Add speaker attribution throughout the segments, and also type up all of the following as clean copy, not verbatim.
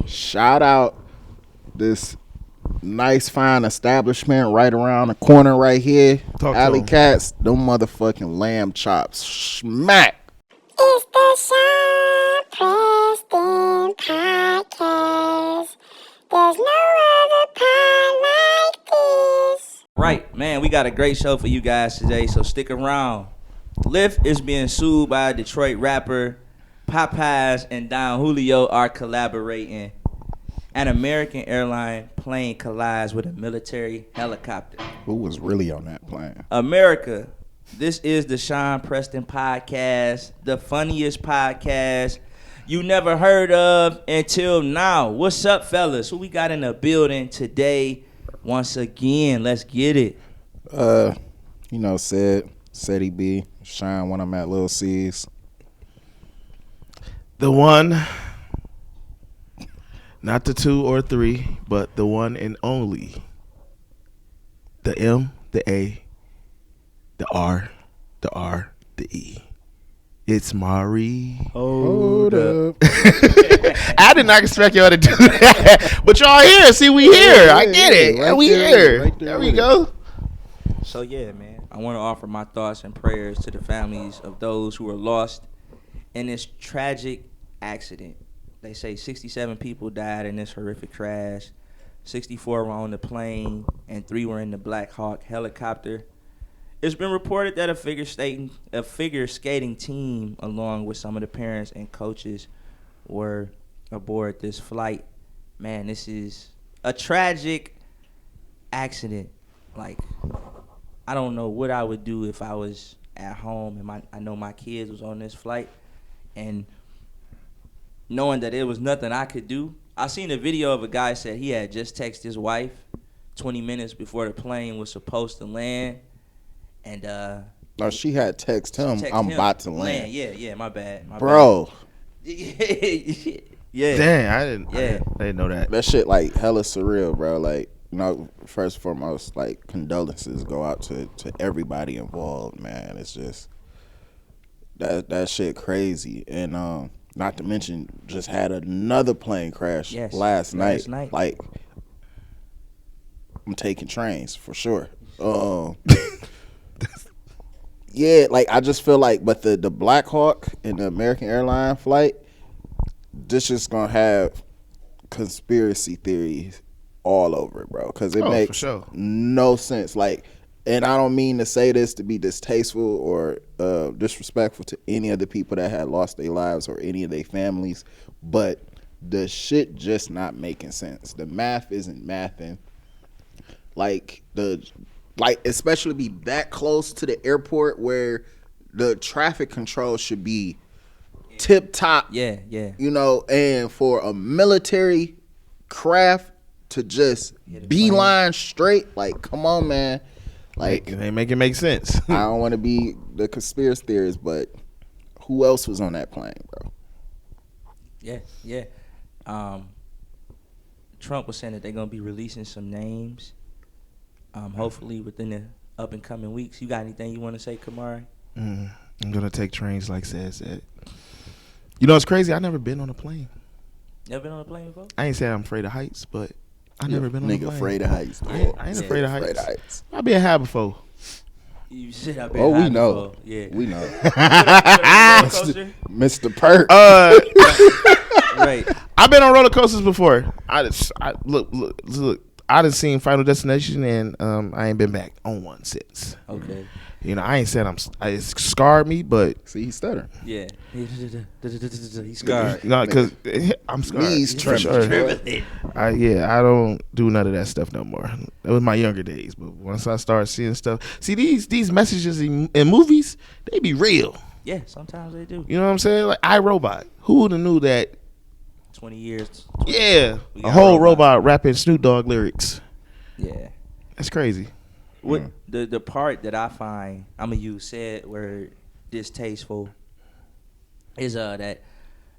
Speaker 1: Shout out this nice fine establishment right around the corner right here.
Speaker 2: Talk to
Speaker 1: Alley
Speaker 2: 'em.
Speaker 1: Cats, them motherfucking lamb chops. Smack.
Speaker 3: It's the Sean Preston podcast. There's no other pod like this.
Speaker 4: Right, man, we got a great show for you guys today, so stick around. Lyft is being sued by a Detroit rapper. Popeyes and Don Julio are collaborating. An American Airlines plane collides with a military helicopter.
Speaker 1: Who was really on that plane?
Speaker 4: America, this is the Sean Preston podcast, the funniest podcast you never heard of until now. What's up, fellas? Who we got in the building today? Once again, let's get it.
Speaker 1: Seddy B, Shine when I'm at Lil C's.
Speaker 2: The one, not the two or three, but the one and only. The M, the A, the R, the E. It's Mari.
Speaker 1: Hold up.
Speaker 2: I did not expect y'all to do that, but y'all here. See, we here. I get it.
Speaker 1: Right
Speaker 2: we
Speaker 1: there,
Speaker 2: here.
Speaker 1: right there
Speaker 2: There we
Speaker 1: with
Speaker 2: go.
Speaker 4: So yeah, man, I want to offer my thoughts and prayers to the families of those who were lost in this tragic accident. They say 67 people died in this horrific crash. 64 were on the plane and 3 were in the Black Hawk helicopter. It's been reported that a figure skating team, along with some of the parents and coaches, were aboard this flight. Man, this is a tragic accident. Like, I don't know what I would do if I was at home and I know my kids was on this flight, and knowing that it was nothing I could do. I seen a video of a guy said he had just texted his wife 20 minutes before the plane was supposed to land. And
Speaker 1: No, she had text him, I'm about to land.
Speaker 4: Yeah, my bad.
Speaker 1: Bro.
Speaker 4: Yeah.
Speaker 2: Dang, I didn't know that.
Speaker 1: That shit like hella surreal, bro. Like, first and foremost, like, condolences go out to everybody involved, man. It's just that shit crazy. And not to mention, just had another plane crash last night. Like, I'm taking trains for sure. Yeah, like, I just feel like, but the Black Hawk and the American Airlines flight, this just gonna have conspiracy theories all over it, bro. Because it makes no sense. Like, and I don't mean to say this to be distasteful or disrespectful to any of the people that had lost their lives or any of their families, but the shit just not making sense. The math isn't mathing. Like, especially be that close to the airport where the traffic control should be tip top.
Speaker 4: Yeah.
Speaker 1: And for a military craft to just beeline straight, like, come on, man. Like,
Speaker 2: they make it make sense.
Speaker 1: I don't want to be the conspiracy theorist, but who else was on that plane, bro?
Speaker 4: Yeah. Trump was saying that they're gonna be releasing some names. Hopefully within the up and coming weeks. You got anything you want to say, Kemarre?
Speaker 2: I'm gonna take trains, like said. You know, it's crazy. I never been on a plane.
Speaker 4: Never been on a plane before?
Speaker 2: I ain't saying I'm afraid of heights, but I never been on a plane.
Speaker 1: Nigga afraid of heights.
Speaker 2: I ain't afraid of heights. I've been high before.
Speaker 4: You said I've been high
Speaker 1: we know.
Speaker 4: before. Yeah.
Speaker 1: We know.
Speaker 4: Coaster?
Speaker 1: Mr. Perk.
Speaker 4: Right.
Speaker 2: I've been on roller coasters before. Look. I done seen Final Destination, and I ain't been back on one since.
Speaker 4: Okay.
Speaker 2: You know, I ain't said it scarred me, but
Speaker 1: See, he's stuttering.
Speaker 4: Yeah. He's scarred.
Speaker 2: no, because I'm scarred.
Speaker 1: Knees
Speaker 2: for
Speaker 1: trembling.
Speaker 2: sure. I don't do none of that stuff no more. That was my younger days, but once I start seeing stuff, these messages in movies, they be real.
Speaker 4: Yeah, sometimes they do.
Speaker 2: You know what I'm saying? Like iRobot. Who would have knew that?
Speaker 4: 20 years.
Speaker 2: Yeah, a whole robot rapping Snoop Dogg lyrics.
Speaker 4: Yeah.
Speaker 2: That's crazy.
Speaker 4: What the part that I find, I'm gonna use said word distasteful, is that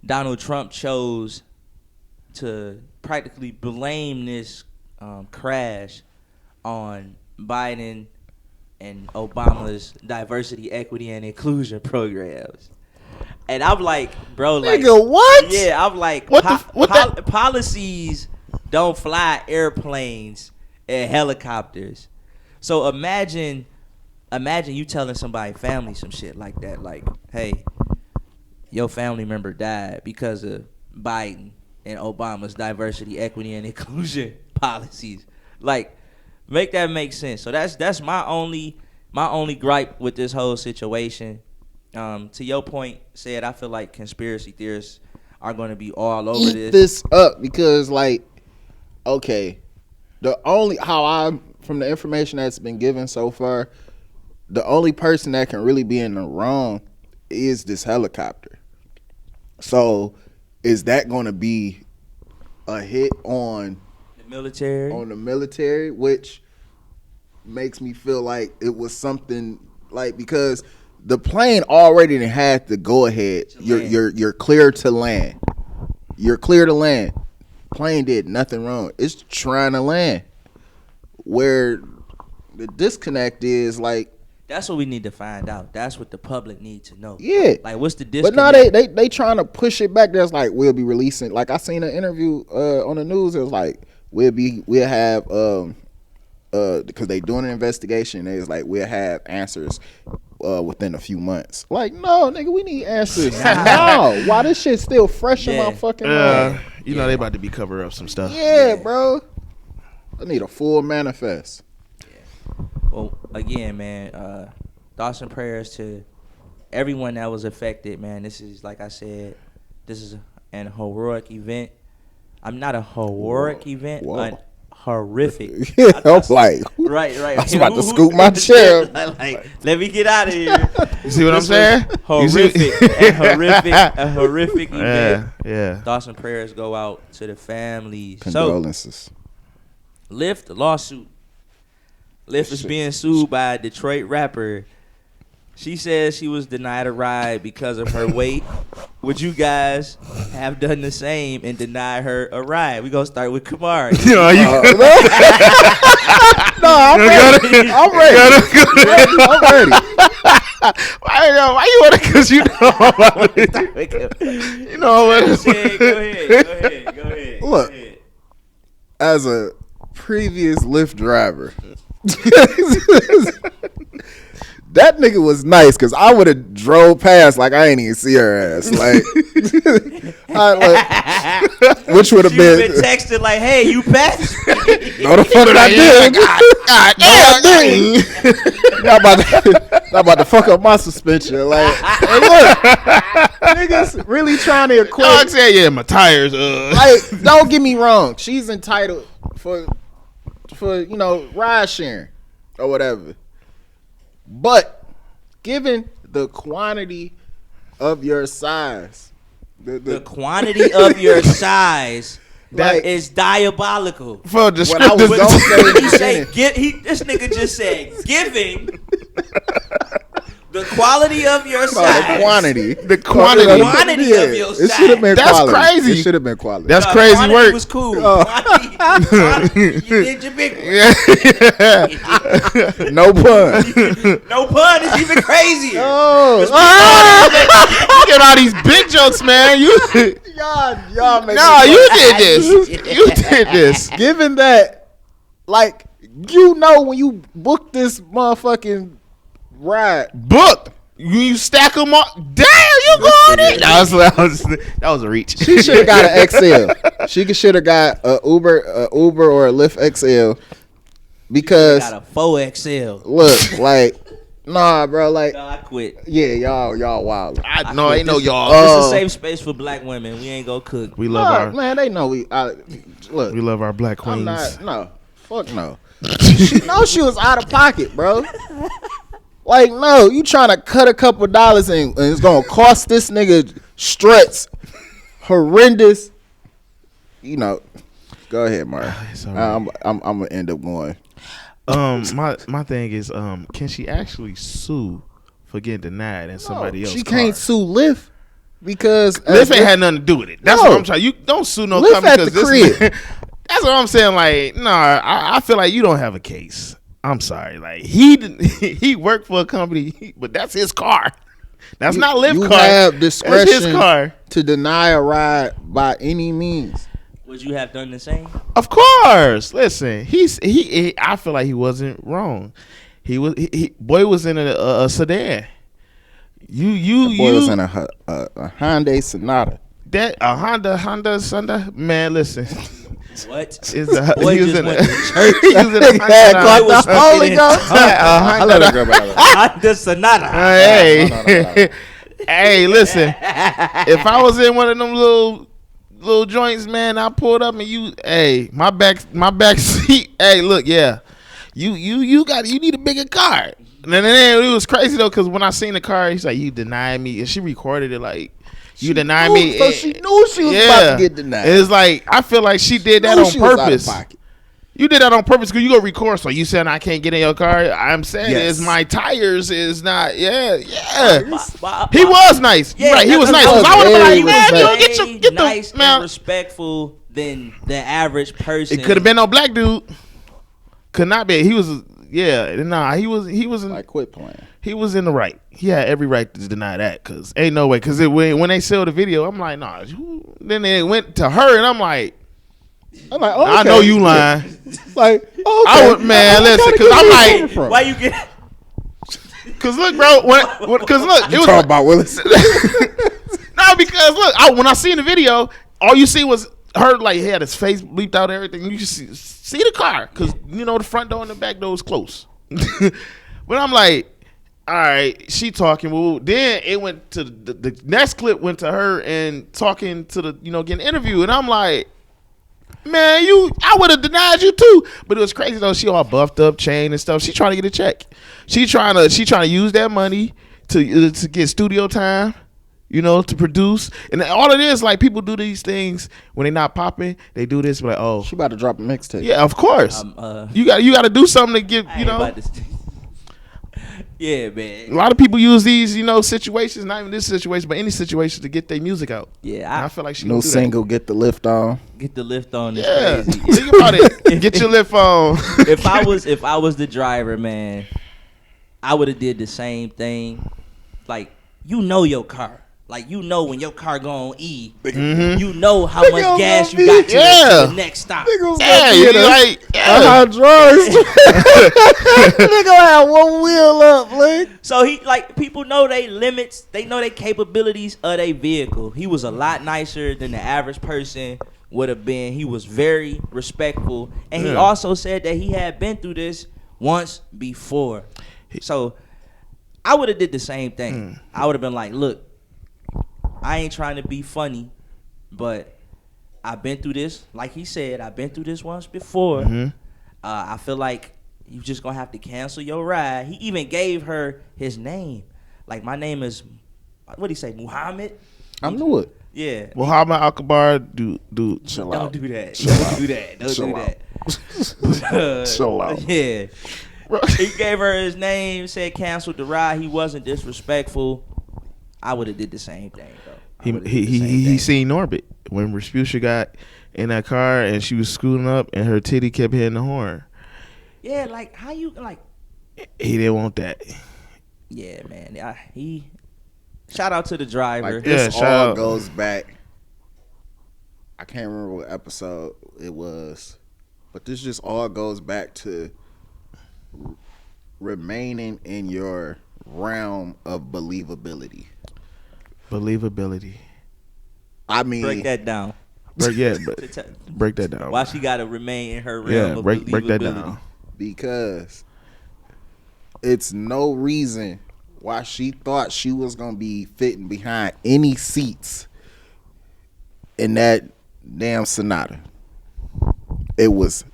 Speaker 4: Donald Trump chose to practically blame this crash on Biden and Obama's diversity, equity, and inclusion programs. And I'm like, bro, like,
Speaker 1: nigga, what?
Speaker 4: Yeah, I'm like, policies don't fly airplanes and helicopters. So imagine you telling somebody family some shit like that, like, hey, your family member died because of Biden and Obama's diversity, equity, and inclusion policies. Like, make that make sense. So that's my only gripe with this whole situation. To your point, said I feel like conspiracy theorists are going to be all over
Speaker 1: this up because, like, okay, from the information that's been given so far, the only person that can really be in the wrong is this helicopter. So, is that going to be a hit on
Speaker 4: the military?
Speaker 1: On the military, which makes me feel like it was something like, because the plane already had to go ahead. You're clear to land. You're clear to land. Plane did nothing wrong. It's trying to land. Where the disconnect is, like,
Speaker 4: that's what we need to find out. That's what the public needs to know.
Speaker 1: Yeah.
Speaker 4: Like, what's the disconnect?
Speaker 1: But now they trying to push it back. That's like, we'll be releasing. Like, I seen an interview on the news. It was like, we'll have because they doing an investigation. They was like, we'll have answers within a few months. Like, no, nigga, we need answers now. Why this shit still fresh in my fucking mind?
Speaker 2: You know they about to be cover up some stuff.
Speaker 1: Yeah, bro. I need a full manifest.
Speaker 4: Well, again, man, thoughts and prayers to everyone that was affected, man. This is, like I said, this is an heroic event. I'm not a heroic event, but horrific.
Speaker 1: Yeah, I'm like,
Speaker 4: right.
Speaker 1: I was about to scoop my chair.
Speaker 4: Like, let me get out of here.
Speaker 2: You see what I'm saying?
Speaker 4: A horrific event.
Speaker 2: Yeah.
Speaker 4: Thoughts and prayers go out to the families.
Speaker 1: Condolences.
Speaker 4: So, Lyft lawsuit. Lyft is being sued by a Detroit rapper. She says she was denied a ride because of her weight. Would you guys have done the same and denied her a ride? We're going to start with Kemarre.
Speaker 1: No, I'm ready. I'm ready.
Speaker 2: Why you want to? Because you know what?
Speaker 4: Go ahead.
Speaker 1: Look, as a previous Lyft driver, that nigga was nice because I would have drove past like I ain't even see her ass. Like, which would have been
Speaker 4: texted like, "Hey, you passed?"
Speaker 1: No, the fuck I did. Y'all about to fuck up my suspension. Like, hey, look, niggas really trying to equate.
Speaker 2: Dog said, "Yeah, my tires."
Speaker 1: Like, don't get me wrong. She's entitled for ride sharing or whatever. But given the quantity of your size,
Speaker 4: the quantity of your size that is diabolical.
Speaker 2: For the
Speaker 1: what I was gonna say,
Speaker 4: this nigga just said giving the quality of your size.
Speaker 1: The quantity
Speaker 4: of your size.
Speaker 1: It should have been
Speaker 2: That's
Speaker 1: quality.
Speaker 2: crazy.
Speaker 1: It should have been quality.
Speaker 2: That's crazy
Speaker 4: quantity
Speaker 2: work.
Speaker 4: Was cool. Quantity, you did your big one.
Speaker 1: No pun.
Speaker 4: No pun is even crazier.
Speaker 2: Get all these big jokes, man.
Speaker 1: Y'all make
Speaker 2: you did this. You did this.
Speaker 1: Given that, like, when you book this motherfucking ride,
Speaker 2: Book. You stack them up. Damn, you going in. That was a reach.
Speaker 1: she should have got an XL. She should have got a Uber or a Lyft XL because
Speaker 4: got a 4XL.
Speaker 1: Look, like, nah, bro, like,
Speaker 4: No, I quit.
Speaker 1: yeah, y'all wild.
Speaker 2: I know, ain't no y'all.
Speaker 4: This is a safe space for black women. We ain't gonna cook.
Speaker 2: We love our
Speaker 1: Man, they know look.
Speaker 2: we love our black queens.
Speaker 1: Fuck no. She knows she was out of pocket, bro. Like, no, you trying to cut a couple dollars and it's gonna cost this nigga struts horrendous. Go ahead, Mark.
Speaker 2: Right.
Speaker 1: I'm gonna end up going.
Speaker 2: My thing is, can she actually sue for getting denied and somebody else?
Speaker 1: She can't sue Lyft because
Speaker 2: Lyft ain't had nothing to do with it. That's what I'm trying. You don't sue no
Speaker 1: Lyft
Speaker 2: company
Speaker 1: at the
Speaker 2: because
Speaker 1: crib.
Speaker 2: That's what I'm saying. Like, nah, I feel like you don't have a case. I'm sorry. Like, he worked for a company, but that's his car. That's not Lyft
Speaker 1: you
Speaker 2: car.
Speaker 1: have
Speaker 2: That's
Speaker 1: discretion
Speaker 2: his car.
Speaker 1: to deny a ride by any means.
Speaker 4: Would you have done the same?
Speaker 2: Of course. Listen, he I feel like he wasn't wrong. Boy was in a sedan.
Speaker 1: Boy was in a Hyundai Sonata.
Speaker 2: That a Honda. Man, listen.
Speaker 4: What?
Speaker 2: It's a,
Speaker 4: Boy
Speaker 2: he was
Speaker 4: just
Speaker 2: in
Speaker 4: went
Speaker 2: a,
Speaker 4: to church.
Speaker 2: he was in a
Speaker 1: Yeah,
Speaker 2: Honda.
Speaker 1: caught
Speaker 4: was
Speaker 1: the Holy
Speaker 4: speaking in
Speaker 1: Ghost.
Speaker 2: I love that
Speaker 1: girl.
Speaker 4: Honda Sonata.
Speaker 2: Hey, hey, listen. If I was in one of them little joints, man, I pulled up and my back seat. Hey, look, yeah, you need a bigger car. And then it was crazy though, because when I seen the car, he's like, you denied me, and she recorded it like. You denied me.
Speaker 1: So she knew she was about to get denied.
Speaker 2: It's like I feel like she did that on purpose. You did that on purpose because you go record. So you saying I can't get in your car? I'm saying is my tires is not. Yeah. He was nice.
Speaker 4: Yeah,
Speaker 2: right. He was nice.
Speaker 1: was
Speaker 2: I would have been like, man,
Speaker 1: very
Speaker 2: you get
Speaker 4: nice
Speaker 2: the man.
Speaker 4: and respectful than the average person.
Speaker 2: It could have been no black dude. Could not be. He was. Yeah. Nah. He was. In,
Speaker 1: Like, quit playing.
Speaker 2: He was in the right. He had every right to deny that because ain't no way. Because when they sell the video, I'm like, nah. Then they went to her and I'm like,
Speaker 1: okay.
Speaker 2: I know you lying.
Speaker 1: Like, okay.
Speaker 2: I would, man, listen, because I'm like,
Speaker 4: why you get?
Speaker 2: because look, bro, because look, it was
Speaker 1: talking about Willis.
Speaker 2: no, because look, when I seen the video, all you see was her, like, he had his face bleeped out, everything. You just see the car because the front door and the back door is close. But I'm like, all right, she talking. Well, then it went to the next clip went to her and talking to the getting interviewed, and I'm like, man, I would have denied you too. But it was crazy though. She all buffed up, chain and stuff. She trying to get a check. She trying to use that money to get studio time, to produce. And all it is, like, people do these things when they not popping. They do this, like, oh,
Speaker 1: She about to drop a mixtape.
Speaker 2: yeah, of course. You got to do something to get
Speaker 4: Yeah, man.
Speaker 2: A lot of people use these, situations, not even this situation, but any situation to get their music out.
Speaker 4: Yeah,
Speaker 2: And I feel like she
Speaker 1: No
Speaker 2: gonna do
Speaker 1: single, get the lift on.
Speaker 4: get the lift on. Is
Speaker 2: that.
Speaker 4: crazy.
Speaker 2: Yeah, think about it. Get your lift on.
Speaker 4: if I was the driver, man, I would have did the same thing. Like, your car. Like, when your car go on E, you know how much
Speaker 1: Nigga
Speaker 4: gas
Speaker 1: gonna
Speaker 4: you got
Speaker 1: be-
Speaker 4: to the next stop.
Speaker 2: Yeah, you like,
Speaker 1: hydraulics. Nigga have one wheel up, like.
Speaker 4: So people know they limits, they know they capabilities of their vehicle. He was a lot nicer than the average person would have been. He was very respectful, and he also said that he had been through this once before. So I would have did the same thing. I would have been like, look, I ain't trying to be funny, but I've been through this. Like he said, I've been through this once before. I feel like you just gonna have to cancel your ride. He even gave her his name. Like, my name is, what did he say, Muhammad?
Speaker 1: I knew it.
Speaker 2: Yeah. Well, how about Al-Kabar do
Speaker 1: Chill
Speaker 4: Don't
Speaker 1: out.
Speaker 4: do that.
Speaker 1: Chill
Speaker 4: Don't
Speaker 1: out.
Speaker 4: do that. Don't
Speaker 1: Chill
Speaker 4: do
Speaker 1: out.
Speaker 4: that.
Speaker 1: Chill out.
Speaker 4: Yeah. He gave her his name, said canceled the ride. He wasn't disrespectful. I would have did the same thing, though.
Speaker 2: He seen Norbit when Respucia got in that car and she was scooting up and her titty kept hitting the horn.
Speaker 4: Yeah, like, how you, like.
Speaker 2: He didn't want that.
Speaker 4: Yeah, man. Shout out to the driver.
Speaker 1: Like, this
Speaker 2: shout
Speaker 1: all
Speaker 2: out.
Speaker 1: goes back. I can't remember what episode it was, but this just all goes back to remaining in your realm of believability.
Speaker 2: Believability.
Speaker 1: I mean,
Speaker 4: Break that down.
Speaker 2: Break that down.
Speaker 4: Why she gotta remain in her realm of
Speaker 2: break that
Speaker 4: believability?
Speaker 2: down.
Speaker 1: because it's no reason why she thought she was gonna be fitting behind any seats in that damn Sonata. It was,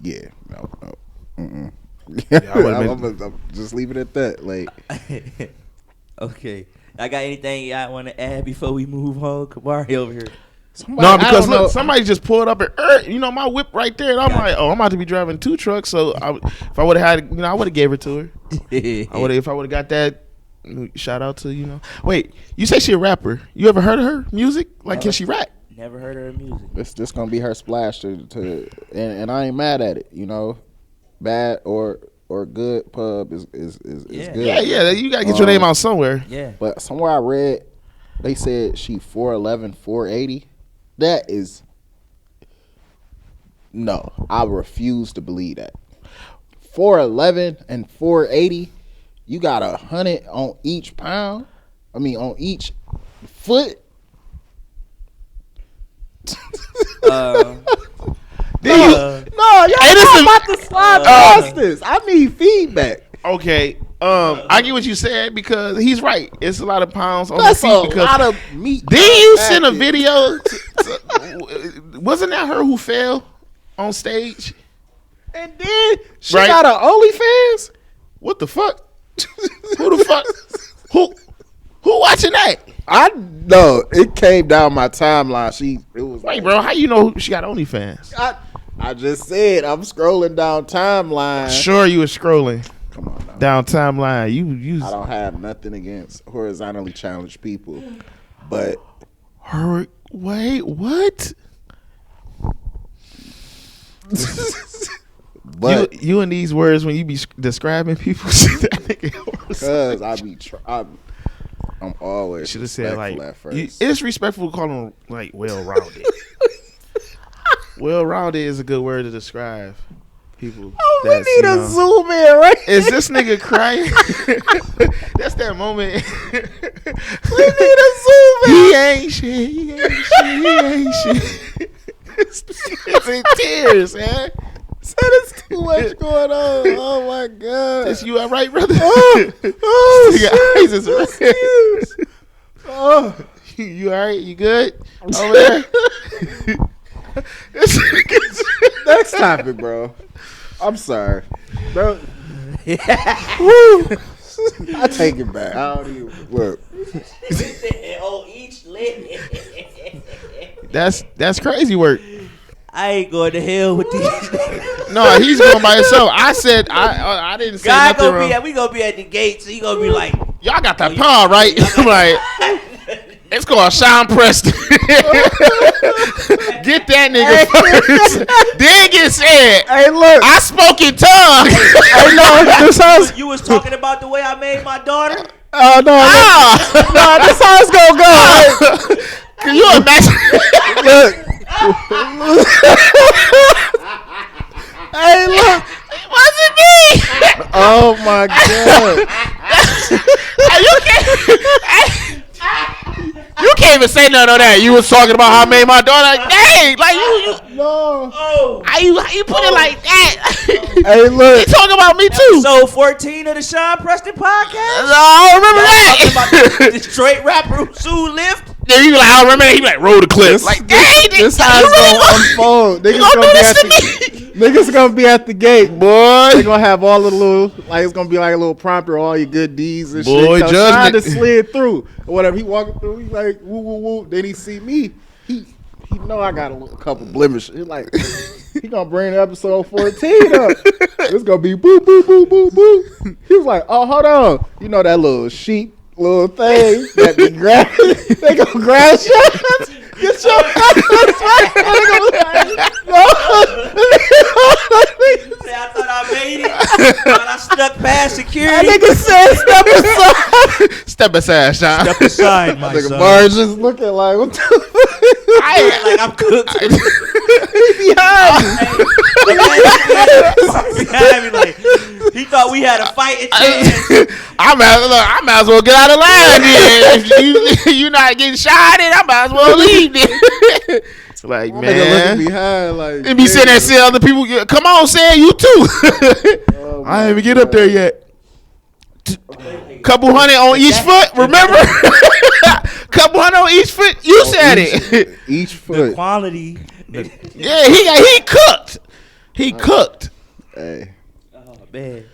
Speaker 1: no. I'm just leave it at that. Like,
Speaker 4: Okay. I got anything y'all want to add before we move on? Kemarre over here.
Speaker 2: No, because look, somebody just pulled up and my whip right there, and I'm like, oh, I'm about to be driving 2 trucks. So if I would have had, I would have gave her to her. If I would have got that. Shout out to Wait, you say she a rapper? You ever heard of her music? Like, can she rap?
Speaker 4: Never heard of her music.
Speaker 1: This gonna be her splash to and I ain't mad at it. Bad or or good pub is
Speaker 4: Yeah.
Speaker 1: good.
Speaker 2: Yeah. You gotta get your name out somewhere.
Speaker 4: Yeah.
Speaker 1: But somewhere I read, they said she 4'11", 480. That is no. I refuse to believe that. 4'11" and 480. You got 100 on each pound. I mean, on each foot.
Speaker 2: Y'all
Speaker 1: about to slide past this. I need feedback.
Speaker 2: Okay. I get what you said because he's right. It's a lot of pounds on
Speaker 1: That's
Speaker 2: the feet.
Speaker 1: a lot of meat.
Speaker 2: Did you send a video? Wasn't that her who fell on stage?
Speaker 1: And then she
Speaker 2: Right.
Speaker 1: got an OnlyFans.
Speaker 2: What the fuck? Who the fuck? Who watching that?
Speaker 1: I know it came down my timeline. It was
Speaker 2: Wait, bro. How you know she got OnlyFans?
Speaker 1: I just said I'm scrolling down timeline.
Speaker 2: Sure, you were scrolling
Speaker 1: Come on now.
Speaker 2: down timeline. You.
Speaker 1: I don't have nothing against horizontally challenged people, but
Speaker 2: Wait, what?
Speaker 1: but
Speaker 2: you and these words when you be describing people, that nigga
Speaker 1: because I'm always
Speaker 2: should have said like
Speaker 1: respectful at first.
Speaker 2: it's respectful to call them like well-rounded. Well-rounded is a good word to describe people.
Speaker 1: We need a zoom in, right?
Speaker 2: Is this nigga crying? That's that moment.
Speaker 1: We need a zoom in.
Speaker 2: He ain't shit. He ain't shit. It's in tears, man.
Speaker 1: There's too much going on. Oh my god.
Speaker 2: Is you all right, brother?
Speaker 1: Oh,
Speaker 2: Nigga eyes is red.
Speaker 1: oh.
Speaker 2: You all right? You good over there?
Speaker 1: Next topic, bro. I'm sorry. Bro. I take it back. I don't even look.
Speaker 4: On each leg.
Speaker 2: That's crazy work.
Speaker 4: I ain't going to hell with these.
Speaker 2: No, he's going by himself. I said I didn't say
Speaker 4: God
Speaker 2: nothing
Speaker 4: gonna
Speaker 2: wrong.
Speaker 4: we gonna be at the gate, so he gonna be like,
Speaker 2: Y'all got that paw, right? Like, it's called Sean Preston. Get that nigga first. Then get said.
Speaker 1: Hey, look.
Speaker 2: I spoke in tongues.
Speaker 1: Hey, no, this house.
Speaker 4: you was talking about the way I made my daughter.
Speaker 1: Oh no, no, this how it's gonna go.
Speaker 2: Can you imagine?
Speaker 1: Look. Hey, look.
Speaker 2: It wasn't me.
Speaker 1: Oh my god.
Speaker 2: You can't even say nothing on that. You was talking about how I made my daughter. Like, dang, like you.
Speaker 1: No.
Speaker 2: How you put it like that?
Speaker 1: Hey,
Speaker 2: You
Speaker 1: look.
Speaker 2: talking about me too?
Speaker 4: So 14 of the Sean Preston podcast.
Speaker 2: No, I don't remember
Speaker 4: Talking
Speaker 2: that.
Speaker 4: about the straight rapper who sued Lyft.
Speaker 2: Then you be like, I don't remember that. He be like, roll the clip. Like, dang,
Speaker 1: This how it's gonna unfold.
Speaker 2: You gonna do this to me?
Speaker 1: Niggas gonna be at the gate.
Speaker 2: Boy.
Speaker 1: They gonna have all the little, like it's gonna be like a little prompter, all your good deeds and
Speaker 2: Boy,
Speaker 1: shit. 'Cause
Speaker 2: judgment.
Speaker 1: Sean just slid through or whatever. He walking through, he like woo woo woo. Then he see me. He know I got a couple blemishes. He like he gonna bring episode 14 up. It's gonna be boo boo boo boo boo. He was like, oh hold on, you know that little sheep little thing that be grabbing. They gonna grab shots. Get your
Speaker 4: Say I thought I made it, but I stuck past security.
Speaker 1: That nigga said step aside.
Speaker 2: Step aside, Sean.
Speaker 4: Step aside, my
Speaker 1: Nigga
Speaker 4: son.
Speaker 1: Barnes just looking like what the fuck?
Speaker 4: Like I'm cooked.
Speaker 1: Behind
Speaker 4: Behind me, like he thought we had a fighting chance.
Speaker 2: I might as well get out of line then. If you not getting shot at, I might as well leave then. Like,
Speaker 1: Nigga
Speaker 2: man.
Speaker 1: looking behind like.
Speaker 2: And be sitting there seeing other people. Come on, say you too.
Speaker 1: Oh,
Speaker 2: I ain't even get up there yet. Couple hundred on each foot, remember? Couple hundred on each foot. You said it.
Speaker 1: Each
Speaker 4: The
Speaker 1: foot.
Speaker 4: quality.
Speaker 2: Yeah, he cooked. He cooked.
Speaker 1: Hey,
Speaker 4: Oh man.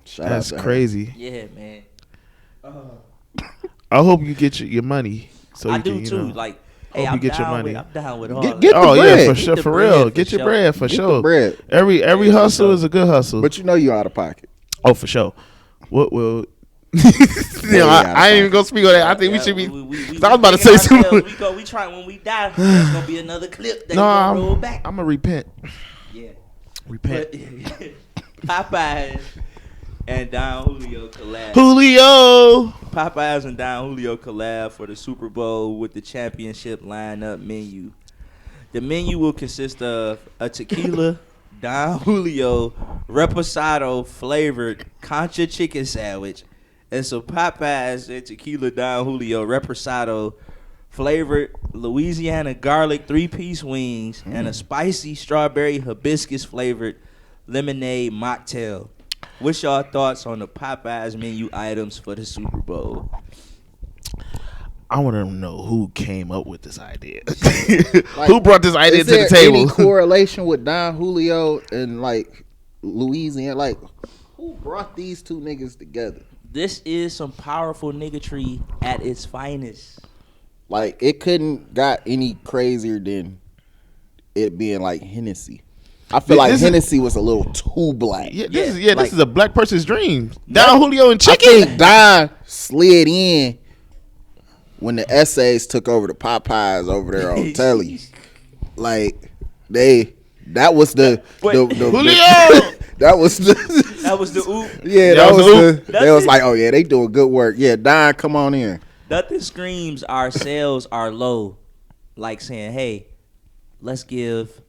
Speaker 1: shout
Speaker 2: That's
Speaker 1: out to
Speaker 2: crazy.
Speaker 4: Yeah, man.
Speaker 2: I hope you get your money. So
Speaker 4: I
Speaker 2: you
Speaker 4: do
Speaker 2: can,
Speaker 4: too. Like, hey,
Speaker 2: hope
Speaker 4: I'm
Speaker 2: you get your
Speaker 4: down
Speaker 2: money.
Speaker 4: with. I'm down with all.
Speaker 1: Get
Speaker 4: of
Speaker 1: the
Speaker 4: it.
Speaker 2: Oh
Speaker 1: bread.
Speaker 2: yeah, for
Speaker 1: Get
Speaker 2: sure,
Speaker 4: the
Speaker 2: for
Speaker 4: bread,
Speaker 2: real.
Speaker 4: for
Speaker 2: Get your
Speaker 4: sure.
Speaker 2: bread for
Speaker 1: Get
Speaker 2: sure.
Speaker 1: the bread.
Speaker 2: Every hustle is a good hustle.
Speaker 1: But you know you out of pocket.
Speaker 2: Oh, for sure. What will?
Speaker 1: Yeah,
Speaker 2: I ain't even gonna speak on that. I think we should be.
Speaker 4: We
Speaker 2: I was about to say
Speaker 4: thinking
Speaker 2: something.
Speaker 4: ourselves, We try when we die. There's gonna be another clip that
Speaker 2: No,
Speaker 4: gonna roll back.
Speaker 2: I'm gonna repent.
Speaker 4: Yeah.
Speaker 2: Repent.
Speaker 4: But Popeyes and Don Julio collab.
Speaker 2: Julio.
Speaker 4: Popeyes and Don Julio collab for the Super Bowl with the championship lineup menu. The menu will consist of a tequila Don Julio reposado flavored concha chicken sandwich and some Popeyes and tequila Don Julio reposado flavored Louisiana garlic 3-piece wings and a spicy strawberry hibiscus flavored lemonade mocktail. What's y'all thoughts on the Popeyes menu items for the Super Bowl?
Speaker 2: I want to know who came up with this idea. Who brought this idea to the table?
Speaker 1: Any correlation with Don Julio and like Louisiana? Like, who brought these two niggas together?
Speaker 4: This is some powerful niggatry at its finest.
Speaker 1: Like, it couldn't got any crazier than it being like Hennessy. I feel like Hennessy was a little too black.
Speaker 2: Yeah, this is a black person's dream. Don Julio and
Speaker 1: I
Speaker 2: chicken.
Speaker 1: think Don slid in when the essays took over the Popeyes over there on telly. Like, that was the
Speaker 2: Julio.
Speaker 1: that was the
Speaker 4: That was the oop.
Speaker 1: yeah, that was the they was like, oh yeah, they doing good work. Yeah, Don, come on in.
Speaker 4: Nothing screams our sales are low like saying, hey, let's give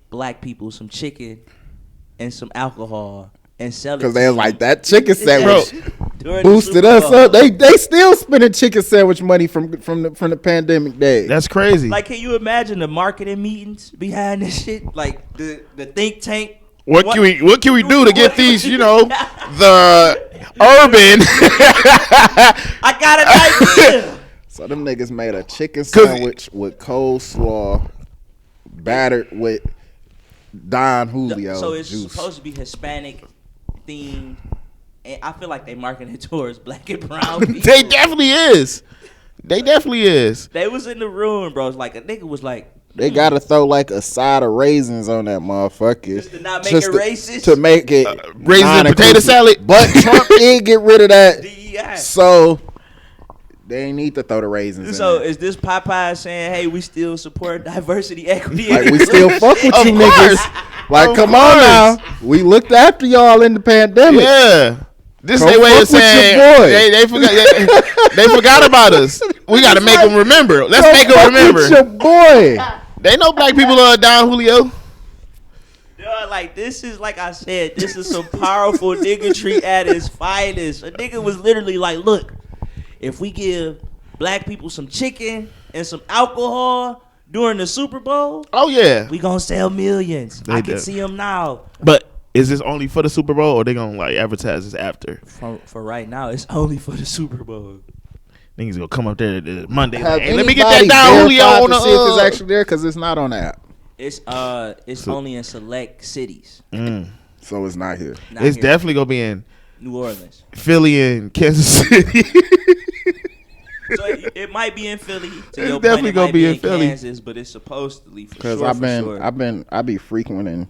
Speaker 4: black people some chicken and some alcohol and sell it.
Speaker 1: Because they was like, that chicken sandwich
Speaker 4: During the
Speaker 1: boosted
Speaker 4: Super
Speaker 1: us
Speaker 4: Bowl.
Speaker 1: up. They still spending chicken sandwich money from the pandemic days.
Speaker 2: That's crazy.
Speaker 4: Like, can you imagine the marketing meetings behind this shit? Like the think tank.
Speaker 2: What can we do to get these, the urban?
Speaker 4: I got an idea.
Speaker 1: So them niggas made a chicken sandwich with coleslaw battered with Don Julio
Speaker 4: So it's
Speaker 1: juice.
Speaker 4: supposed to be Hispanic themed, and I feel like they marketing it towards black and brown people.
Speaker 2: They definitely is.
Speaker 4: They was in the room, bro. It's like a nigga was like,
Speaker 1: They gotta throw like a side of raisins on that motherfucker.
Speaker 4: Just to not make it racist?
Speaker 1: To make it
Speaker 2: raisins and potato
Speaker 1: non-inclusive.
Speaker 2: salad.
Speaker 1: But Trump did get rid of that.
Speaker 4: DEI.
Speaker 1: So they ain't need to throw the raisins
Speaker 4: So
Speaker 1: in there.
Speaker 4: is this Popeye saying, hey, we still support diversity, equity,
Speaker 1: Like,
Speaker 4: and
Speaker 1: we still fuck with
Speaker 2: Of
Speaker 1: you
Speaker 2: course.
Speaker 1: niggas. Like,
Speaker 2: Of
Speaker 1: come on now.
Speaker 2: course.
Speaker 1: We looked after y'all in the pandemic.
Speaker 2: Yeah. This
Speaker 1: Come
Speaker 2: they way
Speaker 1: fuck
Speaker 2: of
Speaker 1: with
Speaker 2: saying
Speaker 1: your boy.
Speaker 2: they forgot about us. We got to make them remember. Let's
Speaker 1: Come
Speaker 2: make them
Speaker 1: fuck
Speaker 2: remember.
Speaker 1: with your boy.
Speaker 2: They know black people love Don Julio.
Speaker 4: like, this is, like I said, this is some powerful niggatry at its finest. A nigga was literally like, look, if we give black people some chicken and some alcohol during the Super Bowl,
Speaker 2: Oh yeah.
Speaker 4: we gonna sell millions.
Speaker 2: They
Speaker 4: I can
Speaker 2: do.
Speaker 4: see them now.
Speaker 2: But is this only for the Super Bowl, or they gonna like advertise this after?
Speaker 4: For right now, it's only for the Super Bowl.
Speaker 2: Niggas gonna come up there Monday.
Speaker 1: Have
Speaker 2: Like, hey, let me get that
Speaker 1: anybody
Speaker 2: Don Julio
Speaker 1: verified
Speaker 2: on
Speaker 1: to see if it's
Speaker 2: the.
Speaker 1: actually there? Because it's not on the app.
Speaker 4: It's only in select cities.
Speaker 1: So it's not here.
Speaker 4: Not
Speaker 2: It's
Speaker 4: here.
Speaker 2: definitely gonna be in
Speaker 4: New Orleans.
Speaker 2: Philly and Kansas City.
Speaker 4: So it might be in Philly. To
Speaker 2: It's
Speaker 4: your point,
Speaker 2: definitely
Speaker 4: it
Speaker 2: gonna
Speaker 4: might
Speaker 2: be in Philly.
Speaker 4: Kansas, but it's supposedly for
Speaker 1: Because
Speaker 4: sure.
Speaker 1: I be frequenting.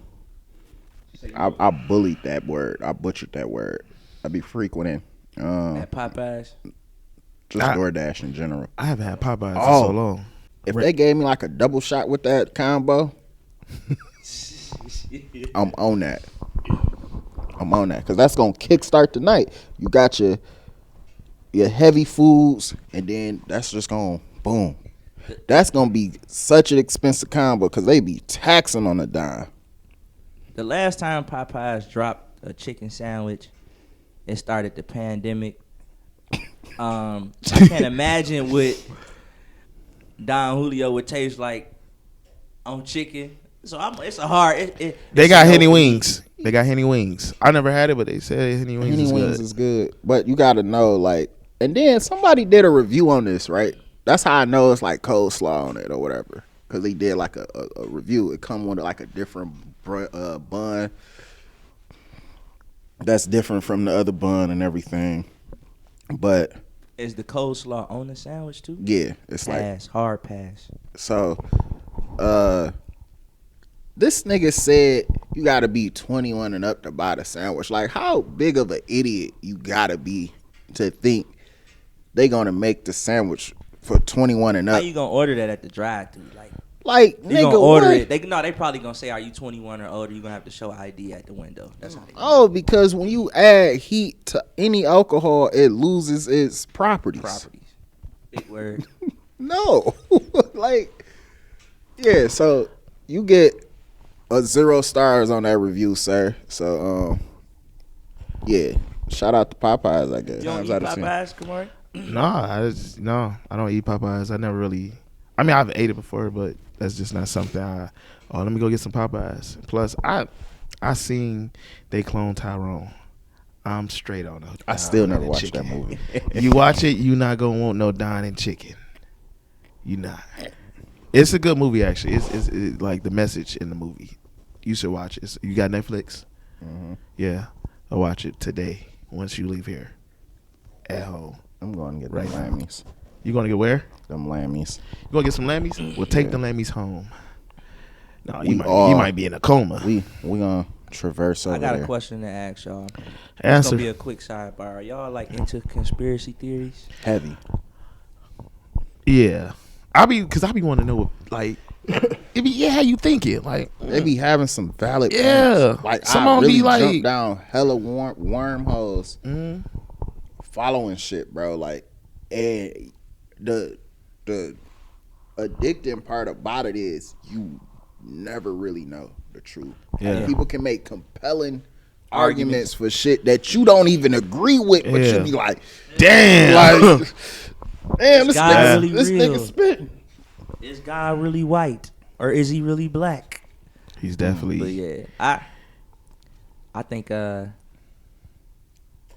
Speaker 1: I bullied that word. I butchered that word. I be frequenting.
Speaker 4: At Popeyes.
Speaker 1: Just DoorDash in general.
Speaker 2: I haven't had Popeyes in
Speaker 1: Oh.
Speaker 2: so long.
Speaker 1: If they gave me like a double shot with that combo, I'm on that. I'm on that because that's gonna kickstart the night. You got your heavy foods, and then that's just gonna boom. That's gonna be such an expensive combo because they be taxing on a dime.
Speaker 4: The last time Popeyes dropped a chicken sandwich, it started the pandemic. I can't imagine what Don Julio would taste like on chicken. So it's a hard.
Speaker 2: They got Henny wings. They got Henny wings. I never had it, but they said Henny wings
Speaker 1: Henny
Speaker 2: is
Speaker 1: wings
Speaker 2: good.
Speaker 1: is good, but you gotta know like. And then somebody did a review on this, right? That's how I know it's like coleslaw on it or whatever. Because they did like a review. It come with like a different bun that's different from the other bun and everything. But
Speaker 4: Is the coleslaw on the sandwich too?
Speaker 1: yeah, it's
Speaker 4: Pass, hard pass.
Speaker 1: so. This nigga said you gotta be 21 and up to buy the sandwich. Like, how big of an idiot you gotta be to think they gonna make the sandwich for 21 and
Speaker 4: How
Speaker 1: up?
Speaker 4: you gonna order that at the drive-thru? Like,
Speaker 1: Like,
Speaker 4: You
Speaker 1: nigga,
Speaker 4: gonna order
Speaker 1: what?
Speaker 4: it? They probably gonna say, "Are you 21 or older?" You gonna have to show ID at the window. That's how they.
Speaker 1: Oh, because when you add heat to any alcohol, it loses its properties.
Speaker 4: Big word.
Speaker 1: No, like, yeah. So you get a 0 stars on that review, sir. So, yeah. Shout out to Popeyes, I guess.
Speaker 4: You don't eat Popeyes, Kemarre?
Speaker 2: No, I don't eat Popeyes. I never really. I mean, I've ate it before, but that's just not something. Let me go get some Popeyes. Plus, I seen they clone Tyrone. I'm straight on it.
Speaker 1: I still never watched that movie.
Speaker 2: You watch it, you not gonna want no dining chicken. You not. It's a good movie, actually. It's like the message in the movie. You should watch it. You got Netflix?
Speaker 1: Mm-hmm.
Speaker 2: Yeah, I'll watch it today once you leave here at home.
Speaker 1: I'm going to get
Speaker 2: Right
Speaker 1: them
Speaker 2: now.
Speaker 1: lammies.
Speaker 2: You gonna get where?
Speaker 1: Them lammies.
Speaker 2: You gonna get some lammies? Well, take the lammies home. No, you
Speaker 1: We
Speaker 2: might be in a coma.
Speaker 1: We gonna traverse over
Speaker 4: I got
Speaker 1: there.
Speaker 4: a question to ask y'all. It's
Speaker 2: Answer.
Speaker 4: gonna be a quick sidebar. Are y'all like into conspiracy theories?
Speaker 1: Heavy.
Speaker 2: Yeah, I be wanting to know, like, it be how you thinking, like
Speaker 1: They be having some valid
Speaker 2: Yeah.
Speaker 1: points. Like,
Speaker 2: Someone
Speaker 1: I really
Speaker 2: be like-
Speaker 1: jump down hella wormholes
Speaker 2: mm,
Speaker 1: following shit, bro. Like, and the addicting part about it is you never really know the truth.
Speaker 2: Yeah.
Speaker 1: Like, people can make compelling arguments for shit that you don't even agree with, but
Speaker 2: Yeah.
Speaker 1: you be like,
Speaker 2: damn.
Speaker 1: like, damn, this
Speaker 4: guy
Speaker 1: nigga,
Speaker 4: really
Speaker 1: this
Speaker 4: real.
Speaker 1: nigga spitting.
Speaker 4: Is God really white or is he really black?
Speaker 2: He's
Speaker 4: But
Speaker 2: definitely.
Speaker 4: yeah, I think we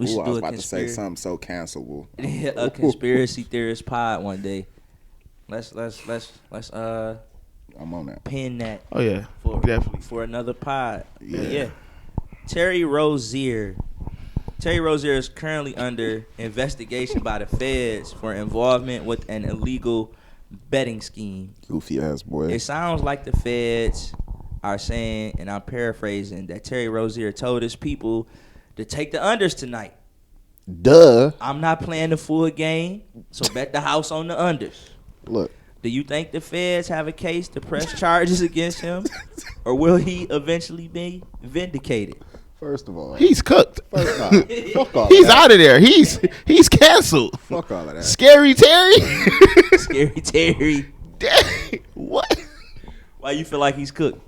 Speaker 1: Ooh,
Speaker 4: should
Speaker 1: I
Speaker 4: do
Speaker 1: was
Speaker 4: a
Speaker 1: about to say
Speaker 4: conspiracy
Speaker 1: something so cancelable.
Speaker 4: a conspiracy theorist pod one day. Let's
Speaker 1: I'm on that.
Speaker 4: pin that
Speaker 2: Oh yeah,
Speaker 4: for
Speaker 2: definitely.
Speaker 4: for another pod.
Speaker 1: Yeah.
Speaker 4: Yeah. Terry Rozier. Terry Rozier is currently under investigation by the feds for involvement with an illegal betting scheme.
Speaker 1: Goofy ass boy.
Speaker 4: It sounds like the feds are saying, and I'm paraphrasing, that Terry Rozier told his people to take the unders tonight.
Speaker 1: Duh.
Speaker 4: I'm not playing the full game, so bet the house on the unders.
Speaker 1: Look.
Speaker 4: Do you think the feds have a case to press charges against him, or will he eventually be vindicated?
Speaker 1: First of all,
Speaker 2: He's cooked.
Speaker 1: first off, fuck all
Speaker 2: He's
Speaker 1: that.
Speaker 2: out of there. He's canceled.
Speaker 1: Fuck all of that.
Speaker 2: Scary Terry.
Speaker 4: Scary Terry.
Speaker 2: Dang. What?
Speaker 4: Why you feel like he's cooked?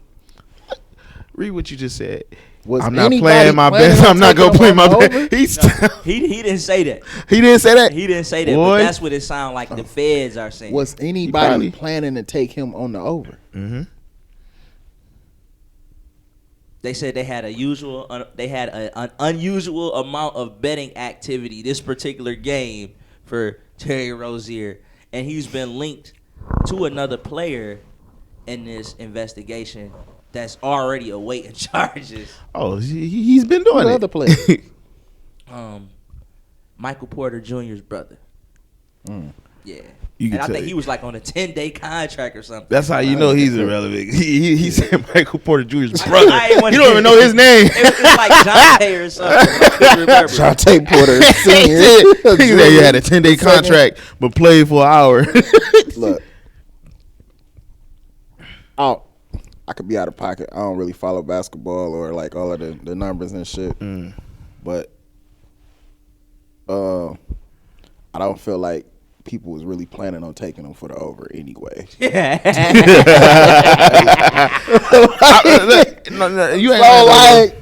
Speaker 2: Read what you just said.
Speaker 1: Was
Speaker 2: I'm not
Speaker 1: anybody
Speaker 2: playing my
Speaker 1: planning
Speaker 2: best.
Speaker 1: on
Speaker 2: I'm not
Speaker 1: taking
Speaker 2: gonna play
Speaker 1: him
Speaker 2: my
Speaker 1: on
Speaker 2: best.
Speaker 1: over?
Speaker 2: He's
Speaker 4: He didn't say that.
Speaker 2: he didn't say that.
Speaker 4: He didn't say that,
Speaker 2: Boy.
Speaker 4: but that's what it sounds like the feds are saying.
Speaker 1: Was
Speaker 2: probably-
Speaker 1: anybody planning to take him on the over?
Speaker 2: Mm-hmm.
Speaker 4: They said they had an unusual amount of betting activity this particular game for Terry Rozier, and he's been linked to another player in this investigation that's already awaiting charges.
Speaker 2: Oh, he's been doing
Speaker 1: Who the
Speaker 2: it.
Speaker 1: other player?
Speaker 4: Michael Porter Jr.'s brother.
Speaker 1: Mm.
Speaker 4: Yeah.
Speaker 2: You can
Speaker 4: And I think
Speaker 2: tell-
Speaker 4: he was like on a 10-day contract or something.
Speaker 2: That's how you know he's irrelevant. He said Michael Porter Jr.'s brother.
Speaker 4: I ain't wanna
Speaker 2: You don't even know his name.
Speaker 4: It was like Jonte or something. I couldn't remember.
Speaker 1: Jonte Porter
Speaker 2: He
Speaker 1: Senior.
Speaker 2: said he had a 10-day contract, but played for an hour.
Speaker 1: Look, I could be out of pocket. I don't really follow basketball or like all of the numbers and shit. But I don't feel like people was really planning on taking them for the over anyway.
Speaker 2: No, you ain't
Speaker 1: So like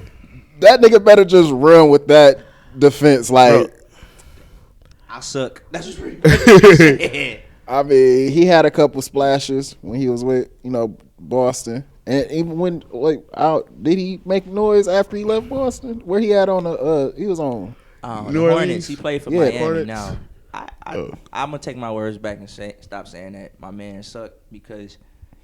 Speaker 1: that nigga better just run with that defense. Like,
Speaker 2: Bro.
Speaker 4: I suck. That's what's really said.
Speaker 1: I mean, he had a couple splashes when he was with Boston, and even when did he make noise after he left Boston? Where he had on he was on.
Speaker 2: New
Speaker 4: The
Speaker 2: Orleans?
Speaker 4: Hornets. He played for
Speaker 1: Yeah,
Speaker 4: Miami
Speaker 1: Hornets.
Speaker 4: now. I'm gonna take my words back and stop saying that my man sucked, because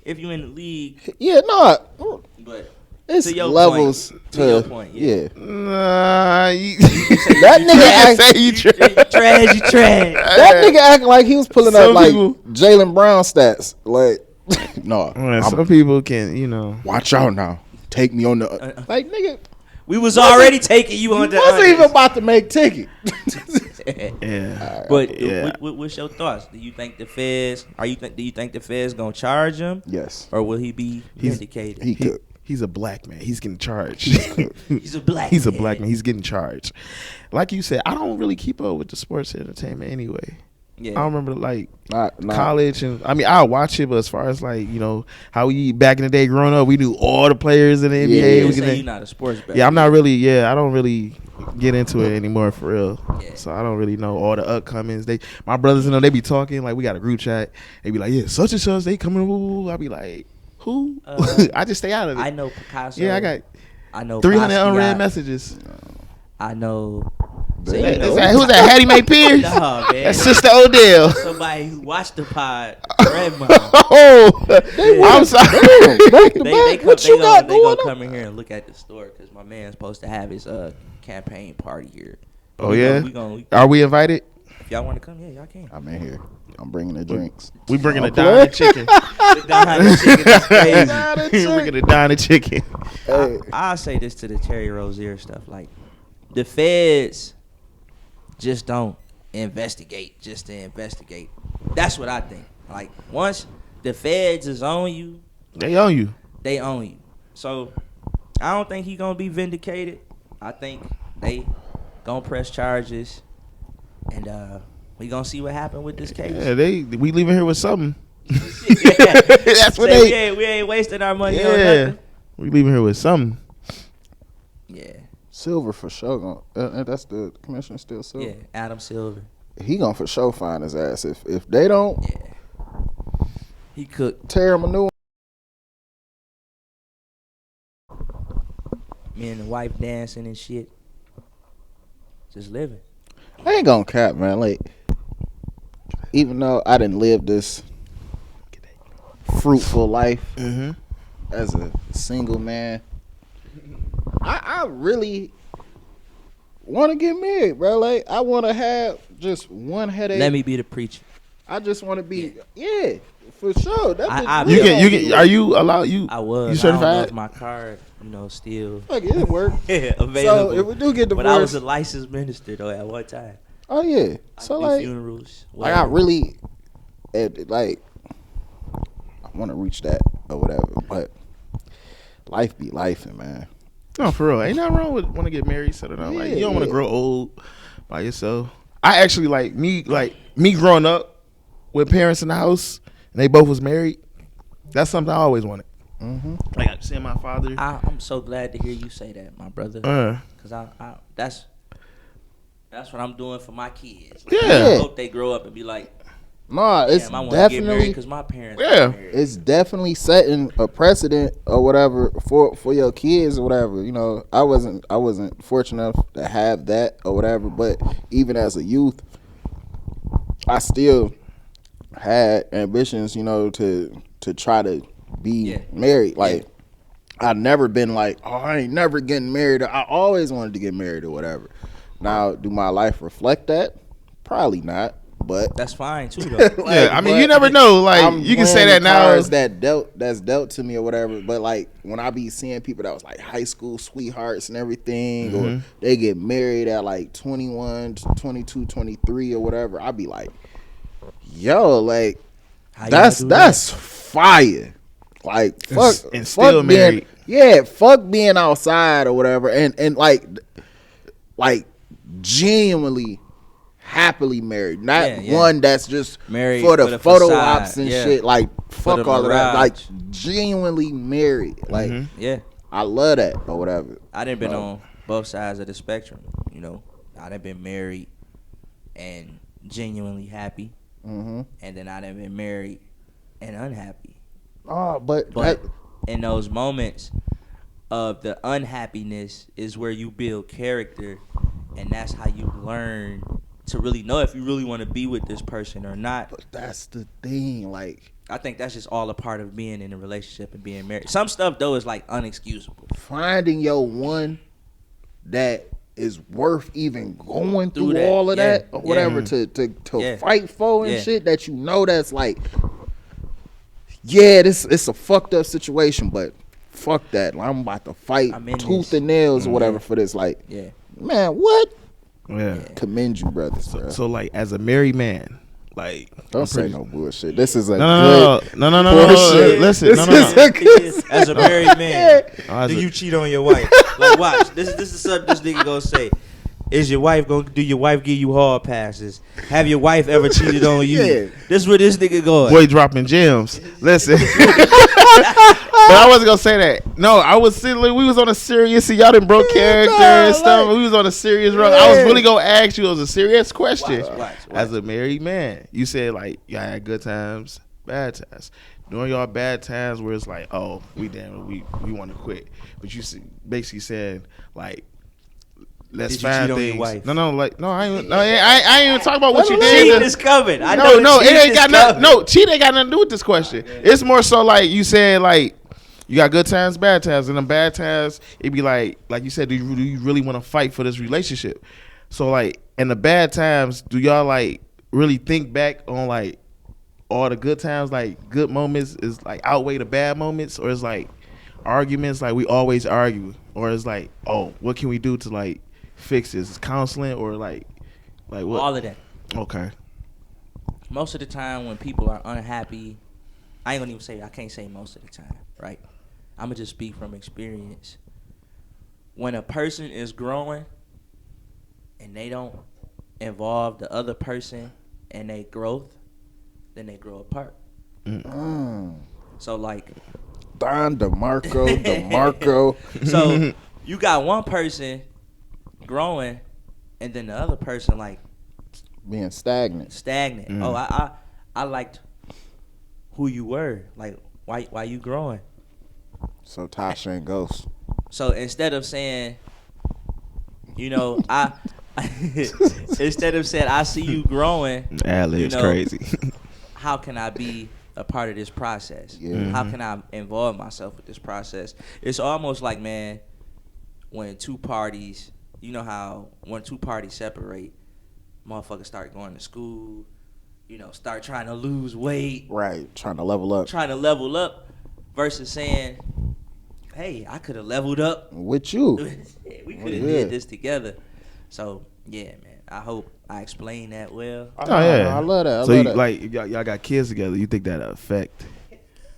Speaker 4: if you in the league,
Speaker 1: Yeah, no,
Speaker 4: but
Speaker 1: it's
Speaker 4: to your
Speaker 1: levels
Speaker 4: point,
Speaker 1: to
Speaker 4: your point, yeah.
Speaker 2: Nah,
Speaker 1: that nigga.
Speaker 2: say you trash.
Speaker 4: You trash.
Speaker 1: That nigga acting like he was pulling up
Speaker 2: Some
Speaker 1: like
Speaker 2: people-
Speaker 1: Jaylen Brown stats. Like, no,
Speaker 2: Some people can,
Speaker 1: watch out now. Take me on the like, nigga.
Speaker 4: We was already taking you on the
Speaker 1: Wasn't even
Speaker 4: unders.
Speaker 1: about to make ticket.
Speaker 2: Yeah.
Speaker 4: But
Speaker 2: Yeah.
Speaker 4: what's your thoughts? Do you think the feds? Do you think the feds gonna charge him?
Speaker 1: Yes.
Speaker 4: Or will he be vindicated?
Speaker 1: He could.
Speaker 2: He's a black man. He's getting charged.
Speaker 4: He's a black.
Speaker 2: He's a
Speaker 4: man.
Speaker 2: black man. He's getting charged. Like you said, I don't really keep up with the sports entertainment anyway.
Speaker 4: Yeah.
Speaker 2: I don't remember like
Speaker 1: Not
Speaker 2: college, and I mean I'll watch it, but as far as like how we back in the day growing up, we knew all the players in the NBA.
Speaker 4: You say you're not a sports bet.
Speaker 2: Yeah, I'm not really. Yeah, I don't really get into it anymore for real.
Speaker 4: Yeah.
Speaker 2: So I don't really know all the upcomings. My brothers and them, they be talking like we got a group chat. They be like, yeah, such and such, they coming. Woo. I be like, who? I just stay out of it.
Speaker 4: I know Picasso.
Speaker 2: Yeah, I
Speaker 4: know
Speaker 2: 300
Speaker 4: Basquiat.
Speaker 2: unread messages.
Speaker 4: I know.
Speaker 1: Who's
Speaker 2: Who's that? Hattie Mae Pierce?
Speaker 4: Nah, man.
Speaker 2: That's Sister Odell.
Speaker 4: Somebody who watched the pod. Redmond.
Speaker 2: Oh, I'm sorry.
Speaker 4: They gonna come in here and look at the store because my man's supposed to have his campaign party here.
Speaker 2: Oh yeah.
Speaker 4: We
Speaker 2: Are we invited?
Speaker 4: if y'all want to come, yeah, y'all can.
Speaker 1: I'm in here. I'm bringing the drinks.
Speaker 2: We bringing a
Speaker 1: Okay.
Speaker 2: dine chicken.
Speaker 4: The Don chicken is crazy.
Speaker 2: We bringing a dine chicken.
Speaker 1: Hey.
Speaker 4: I'll say this to the Terry Rozier stuff. Like, the feds just don't investigate just to investigate. That's what I think. Like, once the feds is on you,
Speaker 2: They own you.
Speaker 4: they own you. So, I don't think he gonna be vindicated. I think they gonna press charges. And we gonna see what happened with this case.
Speaker 2: Yeah, we leaving here with something.
Speaker 4: Yeah.
Speaker 2: That's what
Speaker 4: Say, we ain't wasting our money on nothing.
Speaker 2: We leaving here with something.
Speaker 4: Yeah.
Speaker 1: Silver for sure. That's the commissioner still Silver.
Speaker 4: Yeah. Adam Silver.
Speaker 1: He gonna for sure find his ass. If they don't
Speaker 4: Yeah. He cooked.
Speaker 1: tear him a new one.
Speaker 4: Me and the wife dancing and shit. Just living.
Speaker 1: I ain't gonna cap, man. Like, even though I didn't live this fruitful life as a single man, I really want to get married, bro. Like, I want to have just one headache.
Speaker 4: Let me be the preacher.
Speaker 1: I just want to be, yeah, for sure.
Speaker 2: You can. Are you allowed?
Speaker 4: I was.
Speaker 2: You certified?
Speaker 4: I don't know if my card, still
Speaker 1: Like, it work.
Speaker 4: available.
Speaker 1: So if we do get
Speaker 4: But I was
Speaker 1: divorced,
Speaker 4: a licensed minister though at one time.
Speaker 1: oh yeah.
Speaker 4: I
Speaker 1: So
Speaker 4: do
Speaker 1: like,
Speaker 4: funerals.
Speaker 1: like I really, like, I want to reach that or whatever. But life be lifing, man.
Speaker 2: No, for real. Ain't nothing wrong with want to get married, settle down. Like, you don't want to
Speaker 1: Yeah.
Speaker 2: grow old by yourself. I actually like me growing up with parents in the house and they both was married. That's something I always wanted. Like seeing my father.
Speaker 4: I'm so glad to hear you say that, my brother. Cause I that's what I'm doing for my kids. Like,
Speaker 2: Yeah.
Speaker 4: I hope they grow up and be like,
Speaker 1: Nah, it's
Speaker 4: damn, I want to get married
Speaker 1: definitely,
Speaker 4: because my parents
Speaker 2: Yeah.
Speaker 4: got married.
Speaker 1: it's definitely setting a precedent or whatever for your kids or whatever. You know, I wasn't fortunate enough to have that or whatever. But even as a youth, I still had ambitions, to try to be married. Like, I never been like, oh, I ain't never getting married. I always wanted to get married or whatever. Now, do my life reflect that? Probably not. But
Speaker 4: That's fine too, though.
Speaker 2: Yeah, I mean, you never know. Like,
Speaker 1: I'm
Speaker 2: you can say
Speaker 1: playing
Speaker 2: that
Speaker 1: the
Speaker 2: now.
Speaker 1: cards that's dealt to me or whatever. But like, when I be seeing people that was like high school sweethearts and everything, or they get married at like 21, 22, 23 or whatever, I be like, yo, like,
Speaker 4: How you gonna do
Speaker 1: that's fire. Like, fuck,
Speaker 2: And
Speaker 1: fuck
Speaker 2: still
Speaker 1: being,
Speaker 2: married.
Speaker 1: yeah, fuck being outside or whatever, and like genuinely happily married, not
Speaker 4: Yeah.
Speaker 1: one that's just
Speaker 4: Married
Speaker 1: for the
Speaker 4: with a
Speaker 1: photo
Speaker 4: facade,
Speaker 1: ops and
Speaker 4: yeah.
Speaker 1: shit. Like, fuck
Speaker 4: the
Speaker 1: all of that. Like,
Speaker 4: mirage.
Speaker 1: genuinely married. Like,
Speaker 4: Yeah.
Speaker 1: I love that or whatever.
Speaker 4: I done been on both sides of the spectrum, I done been married and genuinely happy, and then I done been married and unhappy.
Speaker 1: Oh, but
Speaker 4: But in those moments of the unhappiness is where you build character, and that's how you learn to really know if you really want to be with this person or not.
Speaker 1: that's the thing. Like,
Speaker 4: I think that's just all a part of being in a relationship and being married. Some stuff though is like unexcusable.
Speaker 1: finding your one that is worth even going through
Speaker 4: that,
Speaker 1: all of
Speaker 4: yeah,
Speaker 1: that or whatever to
Speaker 4: Yeah.
Speaker 1: fight for and
Speaker 4: Yeah.
Speaker 1: shit that that's like, yeah, it's a fucked up situation, but fuck that. I'm about to fight
Speaker 4: I'm in
Speaker 1: tooth
Speaker 4: this.
Speaker 1: and nails or whatever for this. Like,
Speaker 4: Yeah.
Speaker 1: man, what?
Speaker 2: Yeah.
Speaker 1: Commend you, brothers. Bro.
Speaker 2: So like, as a married man, like,
Speaker 1: Don't say no bullshit. This is a
Speaker 2: no.
Speaker 1: bullshit.
Speaker 2: Listen,
Speaker 1: This is a good.
Speaker 4: As a married man,
Speaker 2: As
Speaker 4: do
Speaker 2: a-
Speaker 4: you cheat on your wife? Like, watch. This is something this nigga gonna say. Is your wife gonna do your wife give you hard passes? Have your wife ever cheated on you?
Speaker 1: Yeah.
Speaker 4: This where this nigga going.
Speaker 2: boy dropping gems. Listen, but I wasn't gonna say that. No, I was sitting. We was on a serious. See, y'all done broke character and stuff. We was on a serious run. I was really gonna ask you. It was a serious question.
Speaker 4: Watch.
Speaker 2: As a married man, you said like y'all had good times, bad times. During y'all bad times, where it's like, oh, we want to quit, but you basically said like, let's
Speaker 4: Did you
Speaker 2: find
Speaker 4: cheat on your
Speaker 2: things.
Speaker 4: wife?
Speaker 2: I ain't even talking about what you did.
Speaker 4: Cheating is coming. I
Speaker 2: No,
Speaker 4: know
Speaker 2: it ain't got nothing. No, cheat ain't got nothing to do with this question. It's more so like you said, like you got good times, bad times, and the bad times, it be like you said, do you really want to fight for this relationship? So like in the bad times, do y'all like really think back on like all the good times, like good moments is like outweigh the bad moments, or is like arguments like we always argue, or is like, oh, what can we do to like fix this? Is counseling or like what?
Speaker 4: All of that.
Speaker 2: Okay.
Speaker 4: Most of the time when people are unhappy, I can't say most of the time, right? I'm going to just speak from experience. When a person is growing and they don't involve the other person in their growth, then they grow apart. So like
Speaker 1: Don DeMarco.
Speaker 4: So you got one person growing and then the other person like
Speaker 1: Being stagnant.
Speaker 4: Oh, I liked who you were. Like why you growing?
Speaker 1: So Tasha and Ghost.
Speaker 4: So instead of saying, instead of saying I see you growing,
Speaker 2: Ad-lib's crazy.
Speaker 4: how can I be a part of this process?
Speaker 1: Yeah.
Speaker 4: How can I involve myself with this process? It's almost like, man, when two parties, you know how when two parties separate, motherfuckers start going to school, start trying to lose weight.
Speaker 1: Right. Trying to level up.
Speaker 4: Versus saying, hey, I could have leveled up.
Speaker 1: With you.
Speaker 4: We could have did this together. So, yeah, man. I hope I explained that well.
Speaker 2: Oh yeah,
Speaker 1: I love that.
Speaker 2: So you, like y'all got kids together. You think that affect?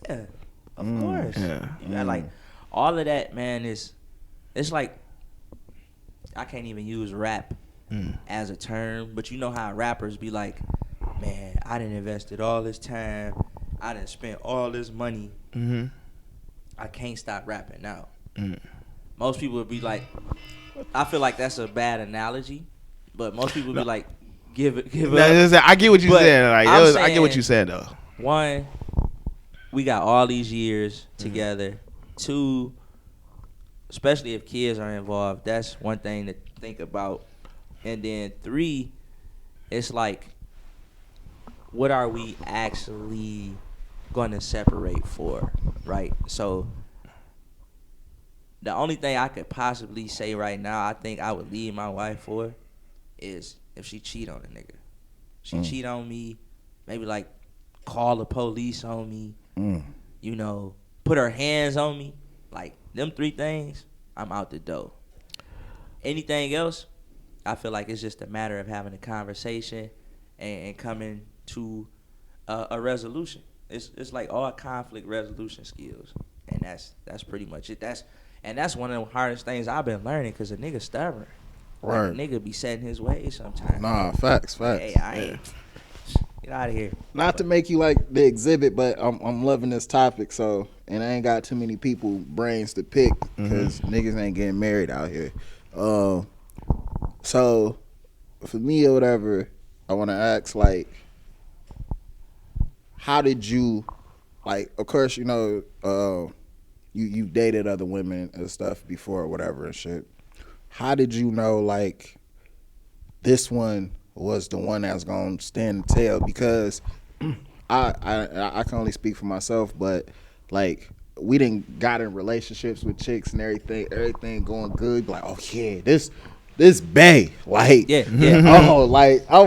Speaker 4: Yeah, of course.
Speaker 2: Yeah.
Speaker 4: Like all of that, man. It's like I can't even use rap as a term, but you know how rappers be like, man, I done invested all this time, I done spent all this money.
Speaker 2: Mm-hmm.
Speaker 4: I can't stop rapping now. Most people would be like, I feel like that's a bad analogy, but most people would be like, give up.
Speaker 2: I get what you said. Like, I get what you said though.
Speaker 4: One, we got all these years together. Two, especially if kids are involved, that's one thing to think about. And then three, it's like, what are we actually going to separate for, right? So the only thing I could possibly say right now, I think I would leave my wife for, is if she cheat on a nigga. She cheat on me, maybe like call the police on me, put her hands on me. Like them three things, I'm out the door. Anything else, I feel like it's just a matter of having a conversation and coming to a resolution. It's like all conflict resolution skills, and that's pretty much it. That's one of the hardest things I've been learning, because a nigga stubborn.
Speaker 1: Right.
Speaker 4: Like, a nigga be setting his ways sometimes.
Speaker 1: Nah, facts.
Speaker 4: Hey, I ain't. Get out of here.
Speaker 1: Not to make you like the exhibit, but I'm loving this topic. So, and I ain't got too many people brains to pick, because niggas ain't getting married out here. So for me or whatever, I want to ask, like, how did you, like, of course, you dated other women and stuff before or whatever and shit. How did you know, like, this one was the one that's gonna stand the tale? Because I can only speak for myself, but like, we didn't got in relationships with chicks and everything going good. Like, oh yeah, this bae, like,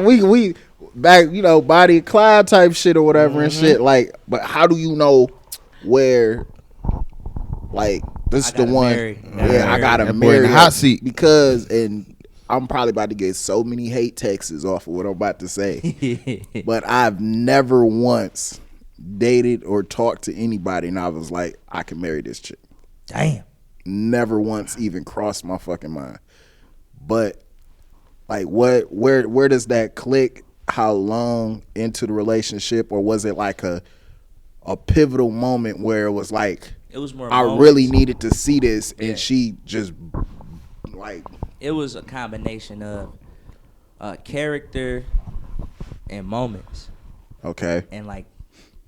Speaker 1: we back, body of Clyde type shit or whatever and shit. Like, but how do you know where, like, this is the one? I got to marry
Speaker 2: hot seat,
Speaker 1: because, and I'm probably about to get so many hate texts off of what I'm about to say. But I've never once dated or talked to anybody and I was like, I can marry this chick.
Speaker 4: Damn.
Speaker 1: Never once even crossed my fucking mind. But like where does that click? How long into the relationship, or was it like a pivotal moment where it was like,
Speaker 4: it was more
Speaker 1: I
Speaker 4: moments.
Speaker 1: really needed to see this, and she just like,
Speaker 4: it was a combination of character and moments.
Speaker 1: Okay.
Speaker 4: And like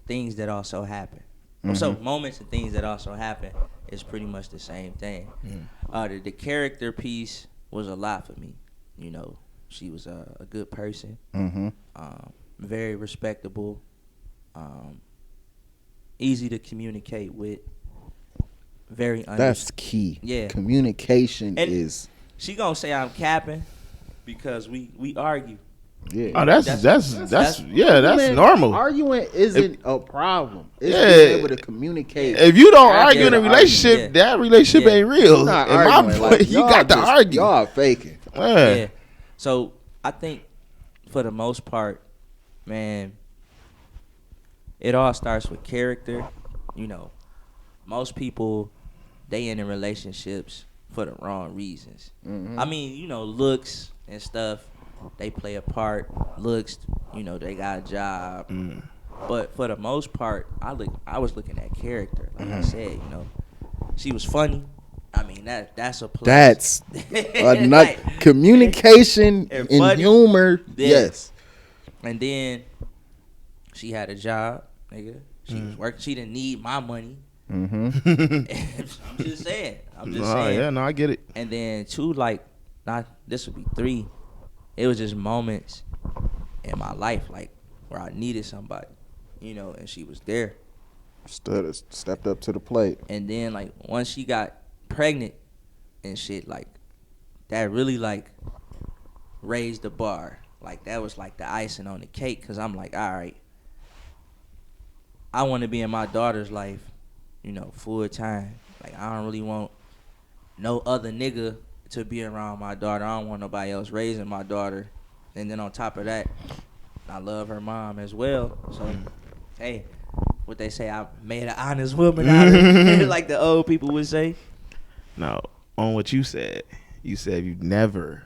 Speaker 4: things that also happen.
Speaker 1: Mm-hmm.
Speaker 4: So moments and things that also happen is pretty much the same thing. The character piece was a lot for me. You know, she was a good person, very respectable, easy to communicate with, very
Speaker 1: that's key.
Speaker 4: Yeah,
Speaker 1: communication
Speaker 4: and
Speaker 1: is.
Speaker 4: She gonna say I'm capping because we argue.
Speaker 1: Yeah.
Speaker 2: Oh, that's normal.
Speaker 1: Arguing isn't a problem. It's being able to communicate.
Speaker 2: If you don't argue in a relationship, that relationship ain't real. In my point,
Speaker 1: like,
Speaker 2: you got to argue.
Speaker 1: Y'all are faking.
Speaker 4: Yeah. So I think for the most part, man, it all starts with character. You know, most people, they in relationships for the wrong reasons. I mean, you know, looks and stuff, they play a part. Looks, you know, they got a job. But for the most part, I was looking at character. Like I said, you know, she was funny. I mean, that's a plus.
Speaker 1: That's like, communication and humor. Yeah. Yes.
Speaker 4: And then she had a job, nigga. She was working. She didn't need my money. I'm just saying.
Speaker 2: Yeah, no, I get it.
Speaker 4: And then 2, like, this would be 3. It was just moments in my life, like, where I needed somebody, you know, and she was there.
Speaker 1: Stepped up to the plate.
Speaker 4: And then, like, once she got pregnant and shit, like, that really, like, raised the bar. Like, that was, like, the icing on the cake, because I'm like, all right, I want to be in my daughter's life, you know, full time. Like, I don't really want no other nigga to be around my daughter. I don't want nobody else raising my daughter. And then on top of that, I love her mom as well. So, hey, what they say, I made an honest woman out of her, like the old people would say.
Speaker 2: No, on what you said you never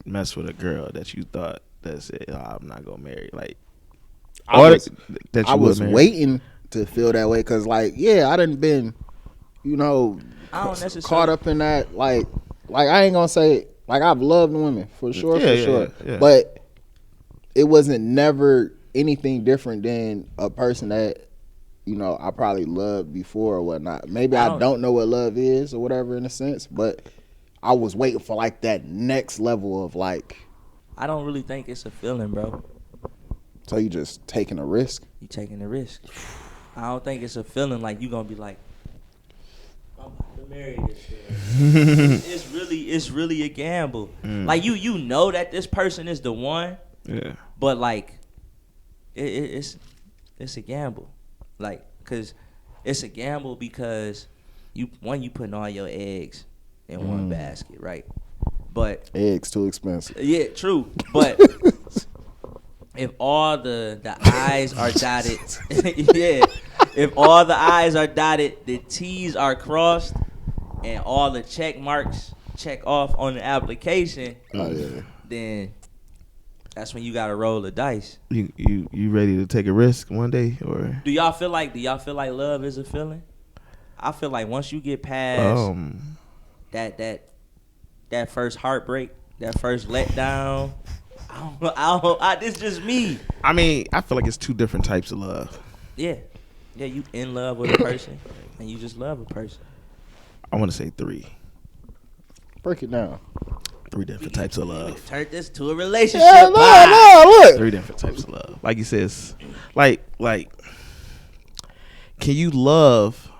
Speaker 2: mess with a girl that you thought that said, oh, I'm not gonna marry. Like,
Speaker 1: I was waiting to feel that way because, like, yeah, I done been, you know, caught up in that. Like I ain't gonna say, like, I've loved women for sure, yeah. But it wasn't never anything different than a person that, you know, I probably loved before or whatnot. Maybe I don't know what love is or whatever in a sense, but I was waiting for, like, that next level of, like.
Speaker 4: I don't really think it's a feeling, bro.
Speaker 1: So you just taking a risk? You
Speaker 4: taking a risk. I don't think it's a feeling like you gonna be like, I'm about to marry this girl. It's really a gamble. Like you know that this person is the one.
Speaker 2: Yeah.
Speaker 4: But like, it's a gamble. Like, cause it's a gamble because you putting all your eggs in one basket, right? But
Speaker 1: eggs too expensive.
Speaker 4: Yeah, true. But if all the I's are dotted, yeah. If all the I's are dotted, the T's are crossed, and all the check marks check off on the application, then that's when you gotta roll the dice.
Speaker 2: You ready to take a risk one day, or
Speaker 4: do y'all feel like love is a feeling? I feel like once you get past that first heartbreak, that first letdown, this is just me.
Speaker 2: I mean, I feel like it's 2 different types of love.
Speaker 4: Yeah, you in love with a person, and you just love a person.
Speaker 2: I want to say 3.
Speaker 1: Break it down.
Speaker 2: 3 different types of love.
Speaker 4: Turn this to a relationship.
Speaker 1: Yeah, look.
Speaker 2: 3 different types of love. Like he says, like, can you love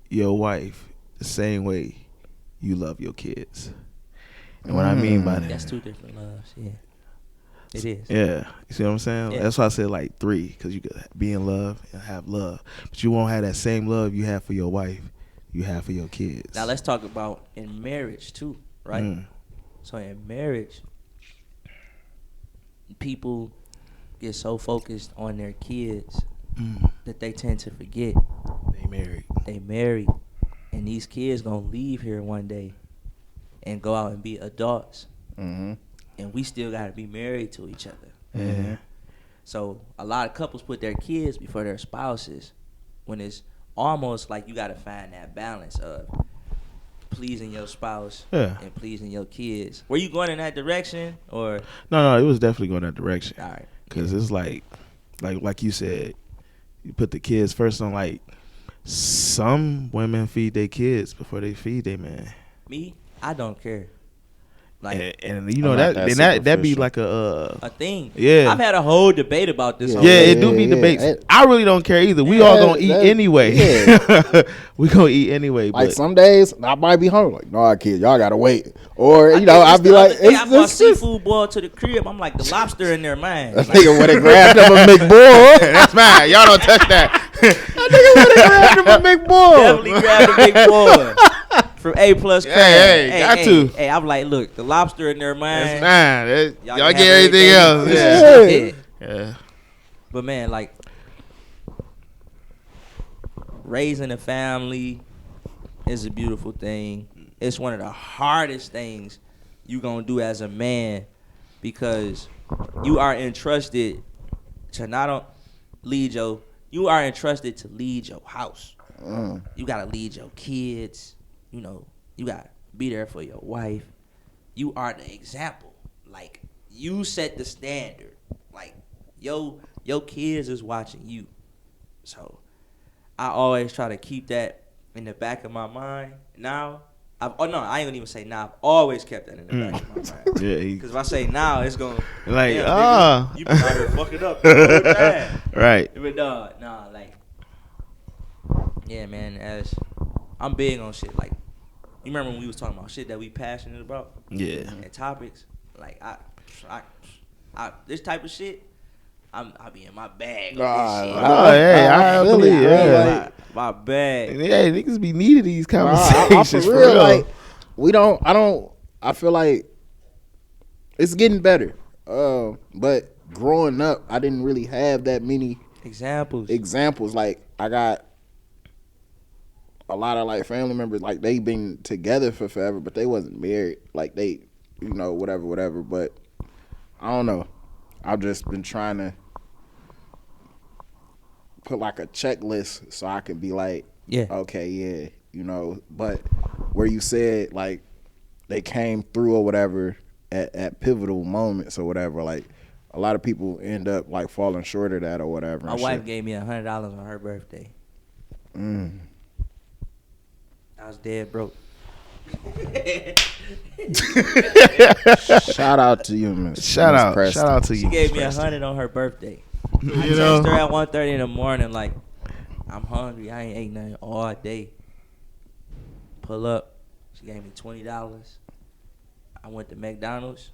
Speaker 2: your wife the same way you love your kids? And what I mean by that,
Speaker 4: that's 2 different loves. Yeah, it is.
Speaker 2: Yeah, you see what I'm saying?
Speaker 4: Yeah.
Speaker 2: That's why I said like 3, because you could be in love and have love, but you won't have that same love you have for your wife, you have for your kids.
Speaker 4: Now let's talk about in marriage too, right? So in marriage, people get so focused on their kids that they tend to forget they married, and these kids gonna leave here one day and go out and be adults, and we still gotta be married to each other. So a lot of couples put their kids before their spouses, when it's almost like you gotta find that balance of pleasing your spouse and pleasing your kids. Were you going in that direction, or?
Speaker 2: No, it was definitely going that direction.
Speaker 4: All right.
Speaker 2: Because it's like you said, you put the kids first. On like some women feed their kids before they feed their man.
Speaker 4: Me, I don't care. Like,
Speaker 2: and you know that be like a
Speaker 4: thing.
Speaker 2: Yeah,
Speaker 4: I've had a whole debate about this.
Speaker 2: It do be debates. I really don't care either. We all gonna eat anyway. We gonna eat anyway.
Speaker 1: Like
Speaker 2: but
Speaker 1: some days I might be hungry. Like, no, kids, y'all gotta wait. Or I'd be like,
Speaker 4: I brought seafood boil to the crib. I'm like, the lobster in there, man.
Speaker 1: That nigga when they grabbed him a McBoil.
Speaker 2: That's mine. Y'all don't touch that.
Speaker 1: That nigga when they grabbed him a McBoil.
Speaker 4: Definitely grabbed a McBoil. From A+ crab.
Speaker 2: Hey,
Speaker 4: I'm like, look, the lobster in there, man.
Speaker 2: That's mine. Y'all get
Speaker 4: everything
Speaker 2: everything else. Yeah.
Speaker 4: But man, like, raising a family is a beautiful thing. It's one of the hardest things you gonna do as a man, because you are entrusted to you are entrusted to lead your house. You gotta lead your kids. You gotta be there for your wife. You are the example. Like, you set the standard. Like, your kids is watching you. So I always try to keep that in the back of my mind. Now, I ain't gonna even say now. I've always kept that in the back of my mind. Because if I say now, it's gonna
Speaker 2: like,
Speaker 4: nigga, you been out here fucking up.
Speaker 2: Right.
Speaker 4: But yeah, man. As I'm big on shit. Like, you remember when we was talking about shit that we passionate about?
Speaker 2: Yeah.
Speaker 4: And topics. Like, I this type of shit, I be in my bag.
Speaker 2: I believe. Yeah.
Speaker 4: My bag.
Speaker 2: Yeah, niggas be needing these conversations
Speaker 1: for real. Like, I feel like it's getting better. But growing up, I didn't really have that many examples. Like, I got a lot of like family members, like they been together for forever, but they wasn't married. Like, they, whatever. But I don't know. I've just been trying to put like a checklist so I can be like, okay, yeah, But where you said like they came through or whatever at pivotal moments or whatever, like a lot of people end up like falling short of that or whatever.
Speaker 4: My wife gave me $100 on her birthday. I was dead broke.
Speaker 1: Shout out to you, Miss.
Speaker 2: Shout out to you.
Speaker 4: She gave me $100 on her birthday. I texted her at 1:30 in the morning, like, I'm hungry. I ain't ate nothing all day. Pull up. She gave me $20. I went to McDonald's.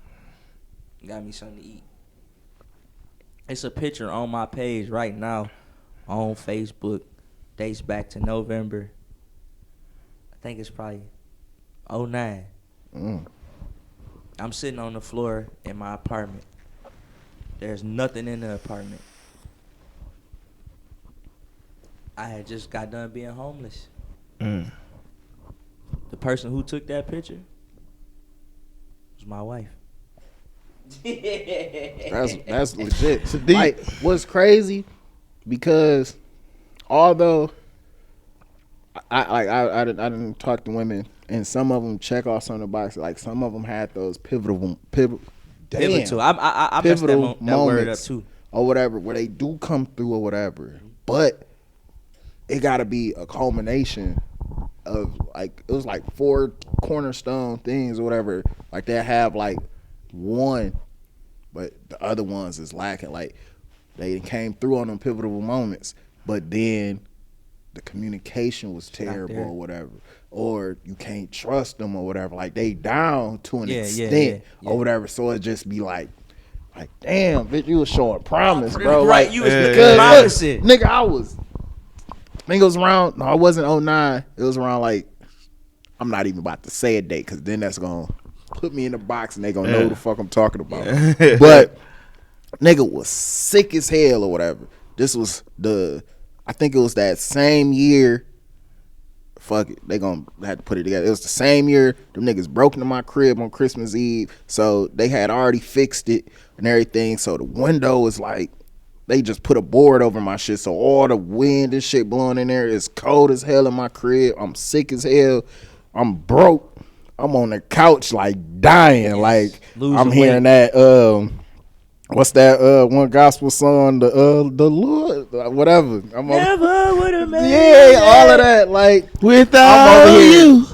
Speaker 4: Got me something to eat. It's a picture on my page right now on Facebook. Dates back to November. I think it's probably 2009. I'm sitting on the floor in my apartment. There's nothing in the apartment. I had just got done being homeless. The person who took that picture was my wife.
Speaker 1: That's legit. Like, what's crazy, because although I didn't talk to women, and some of them check off some of the boxes. Like, some of them had those pivotal
Speaker 4: Pivotal. I messed that word up too,
Speaker 1: or whatever, where they do come through or whatever. But it got to be a culmination of, like, it was like 4 cornerstone things or whatever. Like, they have like one, but the other ones is lacking. Like, they came through on them pivotal moments, but then the communication was terrible or whatever, or you can't trust them or whatever. Like, they down to an extent or whatever. So it just be like, damn, bitch, you was showing promise, bro.
Speaker 4: Right,
Speaker 1: like,
Speaker 4: you was promising.
Speaker 1: Nigga, I think it was around, no, it wasn't 2009. It was around, like, I'm not even about to say a date, because then that's going to put me in a box and they gonna know who the fuck I'm talking about. But nigga was sick as hell or whatever. This was I think it was that same year. Fuck it, they gonna have to put it together. It was the same year them niggas broke into my crib on Christmas Eve, so they had already fixed it and everything. So the window was like, they just put a board over my shit, so all the wind and shit blowing in there. It's cold as hell in my crib. I'm sick as hell. I'm broke. I'm on the couch like dying. Like I'm hearing that. What's that one gospel song? The Lord, whatever.
Speaker 4: Never would have made
Speaker 1: yeah, all of that. Like
Speaker 2: Without
Speaker 1: I'm over here,
Speaker 2: you,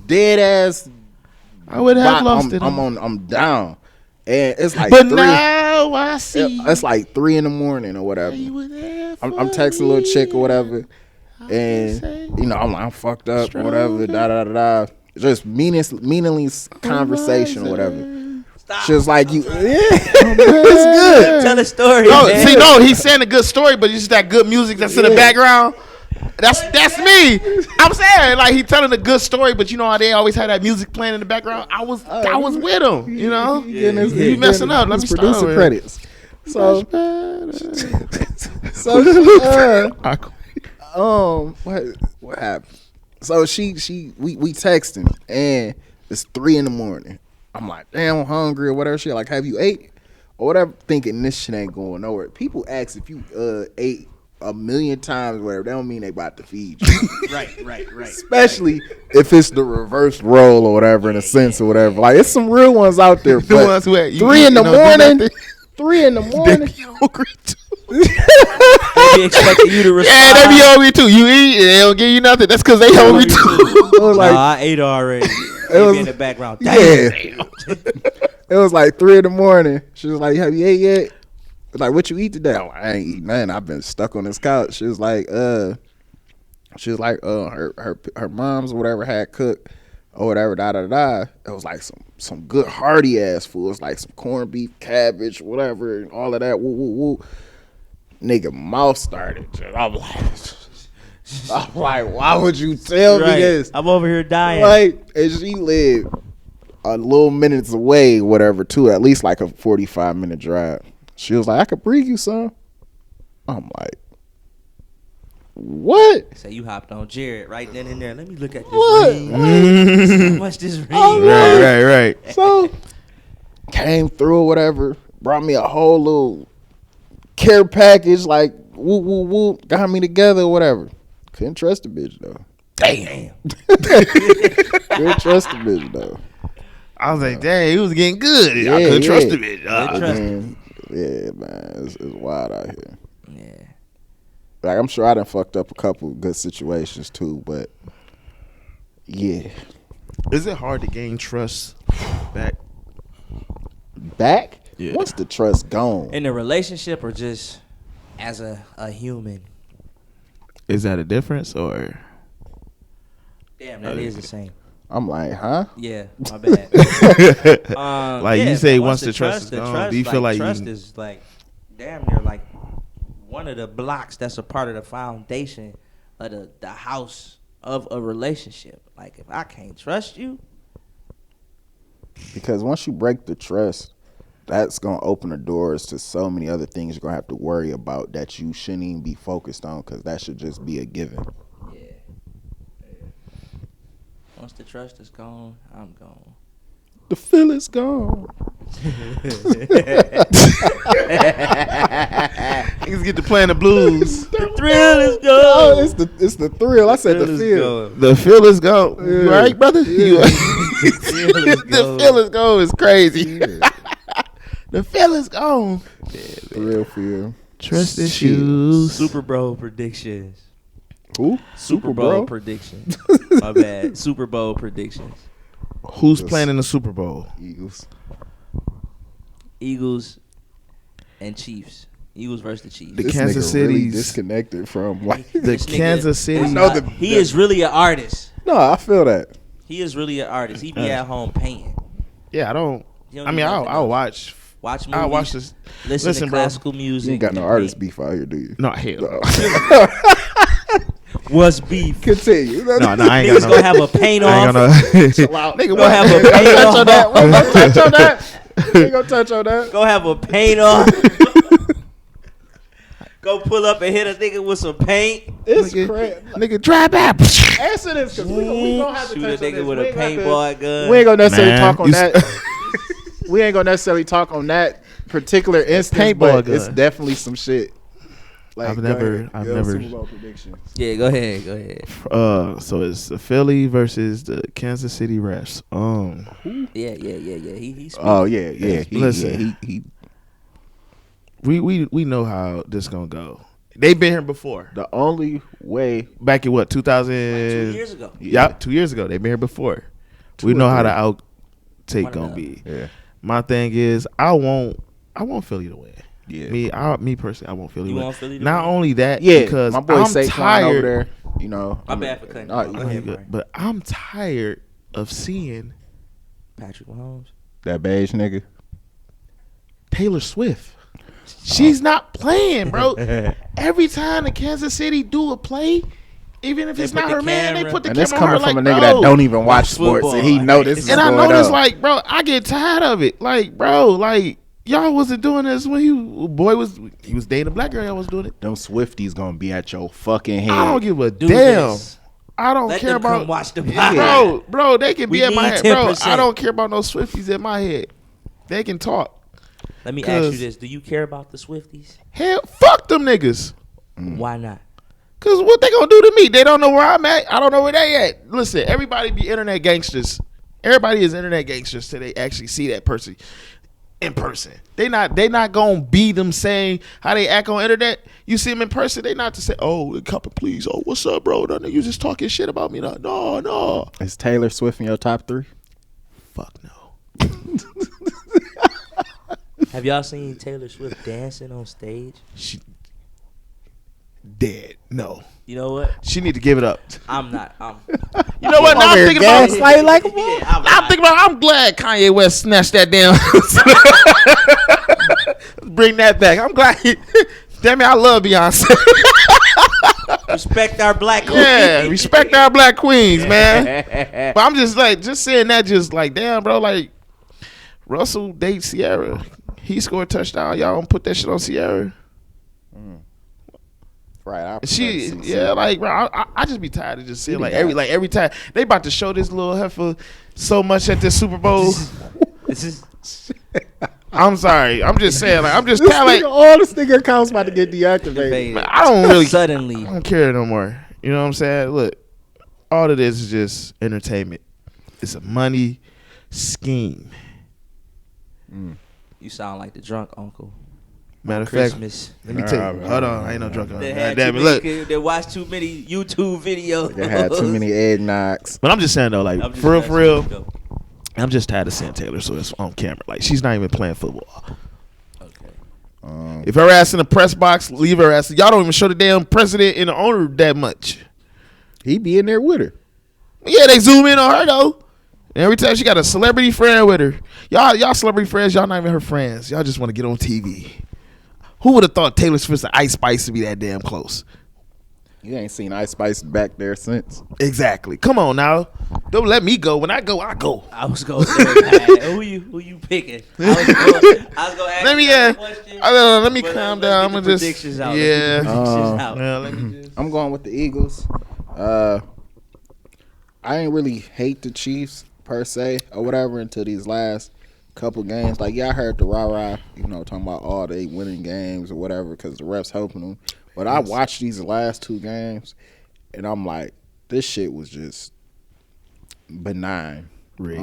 Speaker 1: dead ass.
Speaker 2: I would have lost it.
Speaker 1: I'm down, and it's like.
Speaker 2: But now I see.
Speaker 1: It's like 3 in the morning or whatever. I'm texting a little chick or whatever, and you know I'm fucked up or whatever. Da da da da. Just meaningless conversation or whatever.
Speaker 4: Stop.
Speaker 1: She was like, "You, it's good."
Speaker 4: Tell a story.
Speaker 2: No,
Speaker 4: man.
Speaker 2: see, no, he's saying a good story, but it's just that good music that's in the background. That's me. I'm saying, like, he telling a good story, but you know how they always had that music playing in the background. I was with him, you know. You messing up. Let me start
Speaker 1: producer
Speaker 2: over.
Speaker 1: credits. So, what happened? So we texting and it's 3 in the morning. I'm like, damn, I'm hungry or whatever. She like, have you ate or whatever? Thinking this shit ain't going nowhere. People ask if you ate a million times or whatever. That don't mean they about to feed you.
Speaker 4: Right.
Speaker 1: Especially if it's the reverse role or whatever in a sense or whatever. Like it's some real ones out there.
Speaker 2: The ones who
Speaker 1: 3 in the morning. 3 in the morning.
Speaker 2: They be hungry too.
Speaker 4: They be expecting you to respond.
Speaker 2: Yeah, they be hungry too. You eat, and they don't give you nothing. That's because they hungry too.
Speaker 1: Like,
Speaker 4: I ate already. It
Speaker 1: was
Speaker 4: was in the background. Damn.
Speaker 1: Yeah. It was like 3 in the morning. She was like, have you ate yet? I was like, what you eat today? I'm like, I ain't eating nothing. I've been stuck on this couch. She was like, her mom's or whatever had cooked or whatever, da da da. It was like some good hearty ass food. It was like some corned beef, cabbage, whatever, and all of that. Woo woo woo. Nigga, mouth started. I'm like, why would you tell me this?
Speaker 4: I'm over here dying.
Speaker 1: Like, and she lived a little minutes away, whatever, too, at least like a 45-minute drive. She was like, I could bring you some. I'm like, what?
Speaker 4: So you hopped on Jared right then and there. Let me look at this
Speaker 1: What?
Speaker 4: ring. How much this ring?
Speaker 2: Right.
Speaker 1: So, came through or whatever, brought me a whole little care package, like, woo, woo, woo, got me together or whatever. Couldn't trust the bitch, though.
Speaker 4: Damn.
Speaker 1: Couldn't trust the bitch, though.
Speaker 2: I was like, dang, he was getting good.
Speaker 1: Yeah,
Speaker 2: I couldn't
Speaker 1: yeah.
Speaker 2: trust him.
Speaker 1: Yeah, man, it's wild out here.
Speaker 4: Yeah.
Speaker 1: Like, I'm sure I done fucked up a couple good situations, too, but, yeah.
Speaker 2: Is it hard to gain trust back?
Speaker 1: Back?
Speaker 2: Yeah.
Speaker 1: Once the trust gone.
Speaker 4: In a relationship or just as a human?
Speaker 2: Is that a difference or?
Speaker 4: Damn, that is the same.
Speaker 1: I'm like, huh?
Speaker 4: Yeah, my bad.
Speaker 2: Like
Speaker 4: yeah,
Speaker 2: you say,
Speaker 4: but
Speaker 2: once the trust is gone, do you feel like
Speaker 4: trust
Speaker 2: you?
Speaker 4: is like damn near like one of the blocks that's a part of the foundation of the house of a relationship. Like if I can't trust you,
Speaker 1: Because once you break the trust, that's going to open the doors to so many other things you're going to have to worry about that you shouldn't even be focused on, because that should just be a given.
Speaker 4: yeah. Once the trust is gone, I'm gone.
Speaker 1: The feeling's gone.
Speaker 2: Niggas get to playing the blues.
Speaker 4: The thrill is gone.
Speaker 1: Oh, it's the thrill. I said the feel.
Speaker 2: The feel is gone. You
Speaker 1: Yeah.
Speaker 2: right, brother?
Speaker 1: Yeah.
Speaker 2: The feel is gone is crazy. The feel is gone.
Speaker 1: The real feel.
Speaker 2: Trust issues.
Speaker 4: Super Bowl predictions.
Speaker 1: Who?
Speaker 4: Super Bowl
Speaker 1: Bro?
Speaker 4: predictions. My bad. Super Bowl predictions.
Speaker 2: Who's playing in the Super Bowl?
Speaker 1: Eagles.
Speaker 4: Eagles and Chiefs. Eagles versus the Chiefs.
Speaker 2: The
Speaker 1: This
Speaker 2: Kansas
Speaker 1: nigga really
Speaker 2: City's-
Speaker 1: disconnected from like.
Speaker 2: The
Speaker 4: This nigga-
Speaker 2: Kansas City.
Speaker 1: know the-
Speaker 4: He is really an artist.
Speaker 1: No, I feel that.
Speaker 4: He is really an artist. He be at home painting.
Speaker 2: Yeah, I don't.
Speaker 4: He don't
Speaker 2: I
Speaker 4: do
Speaker 2: mean,
Speaker 4: nothing
Speaker 2: I'll
Speaker 4: else.
Speaker 2: watch.
Speaker 4: Watch movies.
Speaker 2: I'll watch this.
Speaker 4: Listen to
Speaker 2: bro.
Speaker 4: classical music.
Speaker 1: You ain't got no
Speaker 4: and
Speaker 1: artist
Speaker 4: paint.
Speaker 1: beef out here, do you?
Speaker 2: No, hell.
Speaker 1: No.
Speaker 4: What's beef?
Speaker 1: Continue.
Speaker 2: No, I ain't
Speaker 4: Niggas
Speaker 2: got no.
Speaker 4: gonna have a paint
Speaker 2: I ain't
Speaker 4: off.
Speaker 2: Nigga,
Speaker 4: Gonna
Speaker 2: what?
Speaker 4: have a
Speaker 1: Touch
Speaker 4: paint
Speaker 1: on
Speaker 4: off.
Speaker 1: that. We ain't gonna touch on that. We ain't gonna touch on that.
Speaker 4: Go have a paint off. Go pull up and hit a nigga with some paint.
Speaker 1: It's
Speaker 2: Nigga,
Speaker 1: crazy.
Speaker 2: nigga, drive back.
Speaker 1: Answer this because we gonna have to
Speaker 4: Shoot a
Speaker 1: touch on
Speaker 4: nigga
Speaker 1: this.
Speaker 4: with
Speaker 1: We
Speaker 4: a
Speaker 1: ain't got to-
Speaker 4: paintball gun.
Speaker 1: We ain't gonna necessarily
Speaker 2: Man,
Speaker 1: talk on
Speaker 2: you
Speaker 1: that. We ain't gonna necessarily talk on that particular instance,
Speaker 2: Paintball
Speaker 1: but
Speaker 2: gun.
Speaker 1: it's definitely some shit. Like,
Speaker 2: I've
Speaker 1: go
Speaker 2: never-
Speaker 1: ahead.
Speaker 2: I've
Speaker 1: Yo,
Speaker 2: never-
Speaker 1: Super Bowl predictions.
Speaker 4: Yeah, go ahead.
Speaker 2: So it's the Philly versus the Kansas City refs.
Speaker 4: Yeah. He's
Speaker 1: Oh yeah.
Speaker 2: Listen.
Speaker 1: He
Speaker 2: We know how this gonna go. They've been here before.
Speaker 1: the only way.
Speaker 2: Back in what 2000?
Speaker 4: 2 years ago.
Speaker 2: Yeah, 2 years ago. They've been here before. We
Speaker 1: or
Speaker 2: know how the
Speaker 1: three.
Speaker 2: outtake
Speaker 4: One
Speaker 2: gonna
Speaker 4: of
Speaker 2: be.
Speaker 1: Yeah.
Speaker 2: My thing is, I want Philly to win.
Speaker 1: Yeah.
Speaker 2: Me personally, I want Philly
Speaker 4: You
Speaker 2: to win.
Speaker 4: want Philly to
Speaker 2: Not
Speaker 4: win?
Speaker 2: only that,
Speaker 1: Yeah.
Speaker 2: because
Speaker 1: My boy
Speaker 2: I'm
Speaker 1: Saquon
Speaker 2: tired.
Speaker 1: over there. You know.
Speaker 4: My bad for cutting you
Speaker 1: Oh,
Speaker 4: off.
Speaker 1: you
Speaker 4: Go
Speaker 1: good.
Speaker 4: ahead,
Speaker 2: Good.
Speaker 4: Brian.
Speaker 2: But I'm tired of seeing
Speaker 4: Patrick Mahomes.
Speaker 1: That beige nigga.
Speaker 2: Taylor Swift. She's not playing, bro. Every time the Kansas City do a play, even if
Speaker 4: They
Speaker 2: it's
Speaker 4: put
Speaker 2: not
Speaker 4: the
Speaker 2: her man, they
Speaker 4: camera-
Speaker 2: put the
Speaker 1: And this
Speaker 2: camera on
Speaker 1: coming
Speaker 2: her
Speaker 1: from
Speaker 2: like,
Speaker 1: a nigga
Speaker 2: bro.
Speaker 1: that don't even watch
Speaker 4: Football.
Speaker 1: sports, and he know this is
Speaker 2: And I
Speaker 1: going
Speaker 2: know this,
Speaker 1: on.
Speaker 2: like, bro, I get tired of it. Like, bro, like, y'all wasn't doing this when he was dating a black girl. Y'all was doing it.
Speaker 1: Them Swifties gonna be at your fucking head.
Speaker 2: I don't give a
Speaker 4: Do
Speaker 2: damn.
Speaker 4: this.
Speaker 2: I don't
Speaker 4: Let
Speaker 2: care
Speaker 4: them come
Speaker 2: about.
Speaker 4: watch the
Speaker 2: Bro, they can
Speaker 4: We
Speaker 2: be at my
Speaker 4: need
Speaker 2: head, bro.
Speaker 4: 10%.
Speaker 2: I don't care about no Swifties in my head. They can talk.
Speaker 4: Let me ask you
Speaker 2: 'Cause-
Speaker 4: this: do you care about the Swifties?
Speaker 2: Hell, fuck them niggas.
Speaker 4: Why not?
Speaker 2: Cause what they gonna do to me? They don't know where I'm at. I don't know where they at. Listen, everybody be internet gangsters. Everybody is internet gangsters till they actually see that person in person. They not gonna be them saying how they act on internet. You see them in person, they not to say, "Oh, cup of please. Oh, what's up, bro? No, you just talking shit about me." No.
Speaker 1: Is Taylor Swift in your top 3?
Speaker 2: Fuck no.
Speaker 4: Have y'all seen Taylor Swift dancing on stage?
Speaker 2: She dead. No.
Speaker 4: You know what?
Speaker 2: She need to give it up.
Speaker 4: I'm not.
Speaker 2: You know what? Now I'm thinking about.
Speaker 1: gaslight like a
Speaker 4: Yeah,
Speaker 2: I'm thinking about. I'm glad Kanye West snatched that down. Bring that back. I'm glad. Damn it, I love Beyonce.
Speaker 4: respect our black queen.
Speaker 2: Yeah, respect our black queens, man. But I'm just saying that, just like, damn, bro, like Russell dates Sierra. He scored a touchdown. Y'all don't put that shit on Sierra.
Speaker 1: Right.
Speaker 2: Like, bro, I just be tired of just seeing every time they about to show this little heifer so much at this Super Bowl.
Speaker 4: This is
Speaker 2: I'm sorry. I'm just saying, like, I'm just
Speaker 1: This
Speaker 2: kind of
Speaker 1: nigga,
Speaker 2: like,
Speaker 1: all this nigga accounts about to get deactivated.
Speaker 2: man, I don't really,
Speaker 4: suddenly.
Speaker 2: I don't care no more. You know what I'm saying? Look, all of this is just entertainment. It's a money scheme.
Speaker 4: You sound like the drunk uncle.
Speaker 2: Matter of fact,
Speaker 4: Christmas.
Speaker 2: let me tell you. Hold on, I ain't no drunk on
Speaker 4: They
Speaker 2: it.
Speaker 4: had
Speaker 2: Damn
Speaker 4: too
Speaker 2: it,
Speaker 4: many,
Speaker 2: look.
Speaker 4: they watched too many YouTube videos.
Speaker 1: They had too many eggnogs.
Speaker 2: But I'm just saying though, like,
Speaker 4: I'm just
Speaker 2: for
Speaker 4: messing
Speaker 2: real,
Speaker 4: with you.
Speaker 2: I'm just tired of seeing Taylor Swift on camera. Like, she's not even playing football.
Speaker 4: Okay.
Speaker 2: If her ass in the press box, leave her ass. Y'all don't even show the damn president and the owner that much.
Speaker 1: He be in there with her.
Speaker 2: Yeah, they zoom in on her though. And every time she got a celebrity friend with her. Y'all celebrity friends, y'all not even her friends. Y'all just want to get on TV. Who would have thought Taylor Swift and Ice Spice would be that damn close?
Speaker 1: You ain't seen Ice Spice back there since.
Speaker 2: Exactly. Come on now. Don't let me go. When I go, I go.
Speaker 4: I was going to who you picking? I was going to ask
Speaker 2: Let me
Speaker 4: you that question.
Speaker 2: let me
Speaker 4: but
Speaker 2: calm
Speaker 4: let's
Speaker 2: down.
Speaker 4: get
Speaker 2: I'm
Speaker 4: the
Speaker 2: gonna just
Speaker 4: predictions out.
Speaker 2: yeah.
Speaker 4: Let's get the predictions out.
Speaker 2: Yeah, let me just.
Speaker 1: I'm going with the Eagles. I ain't really hate the Chiefs per se or whatever until these last couple games. Like, yeah, I heard the rah-rah, talking about all they winning games or whatever because the refs helping them. But I watched these last 2 games, and I'm like, this shit was just benign.
Speaker 2: Rigged.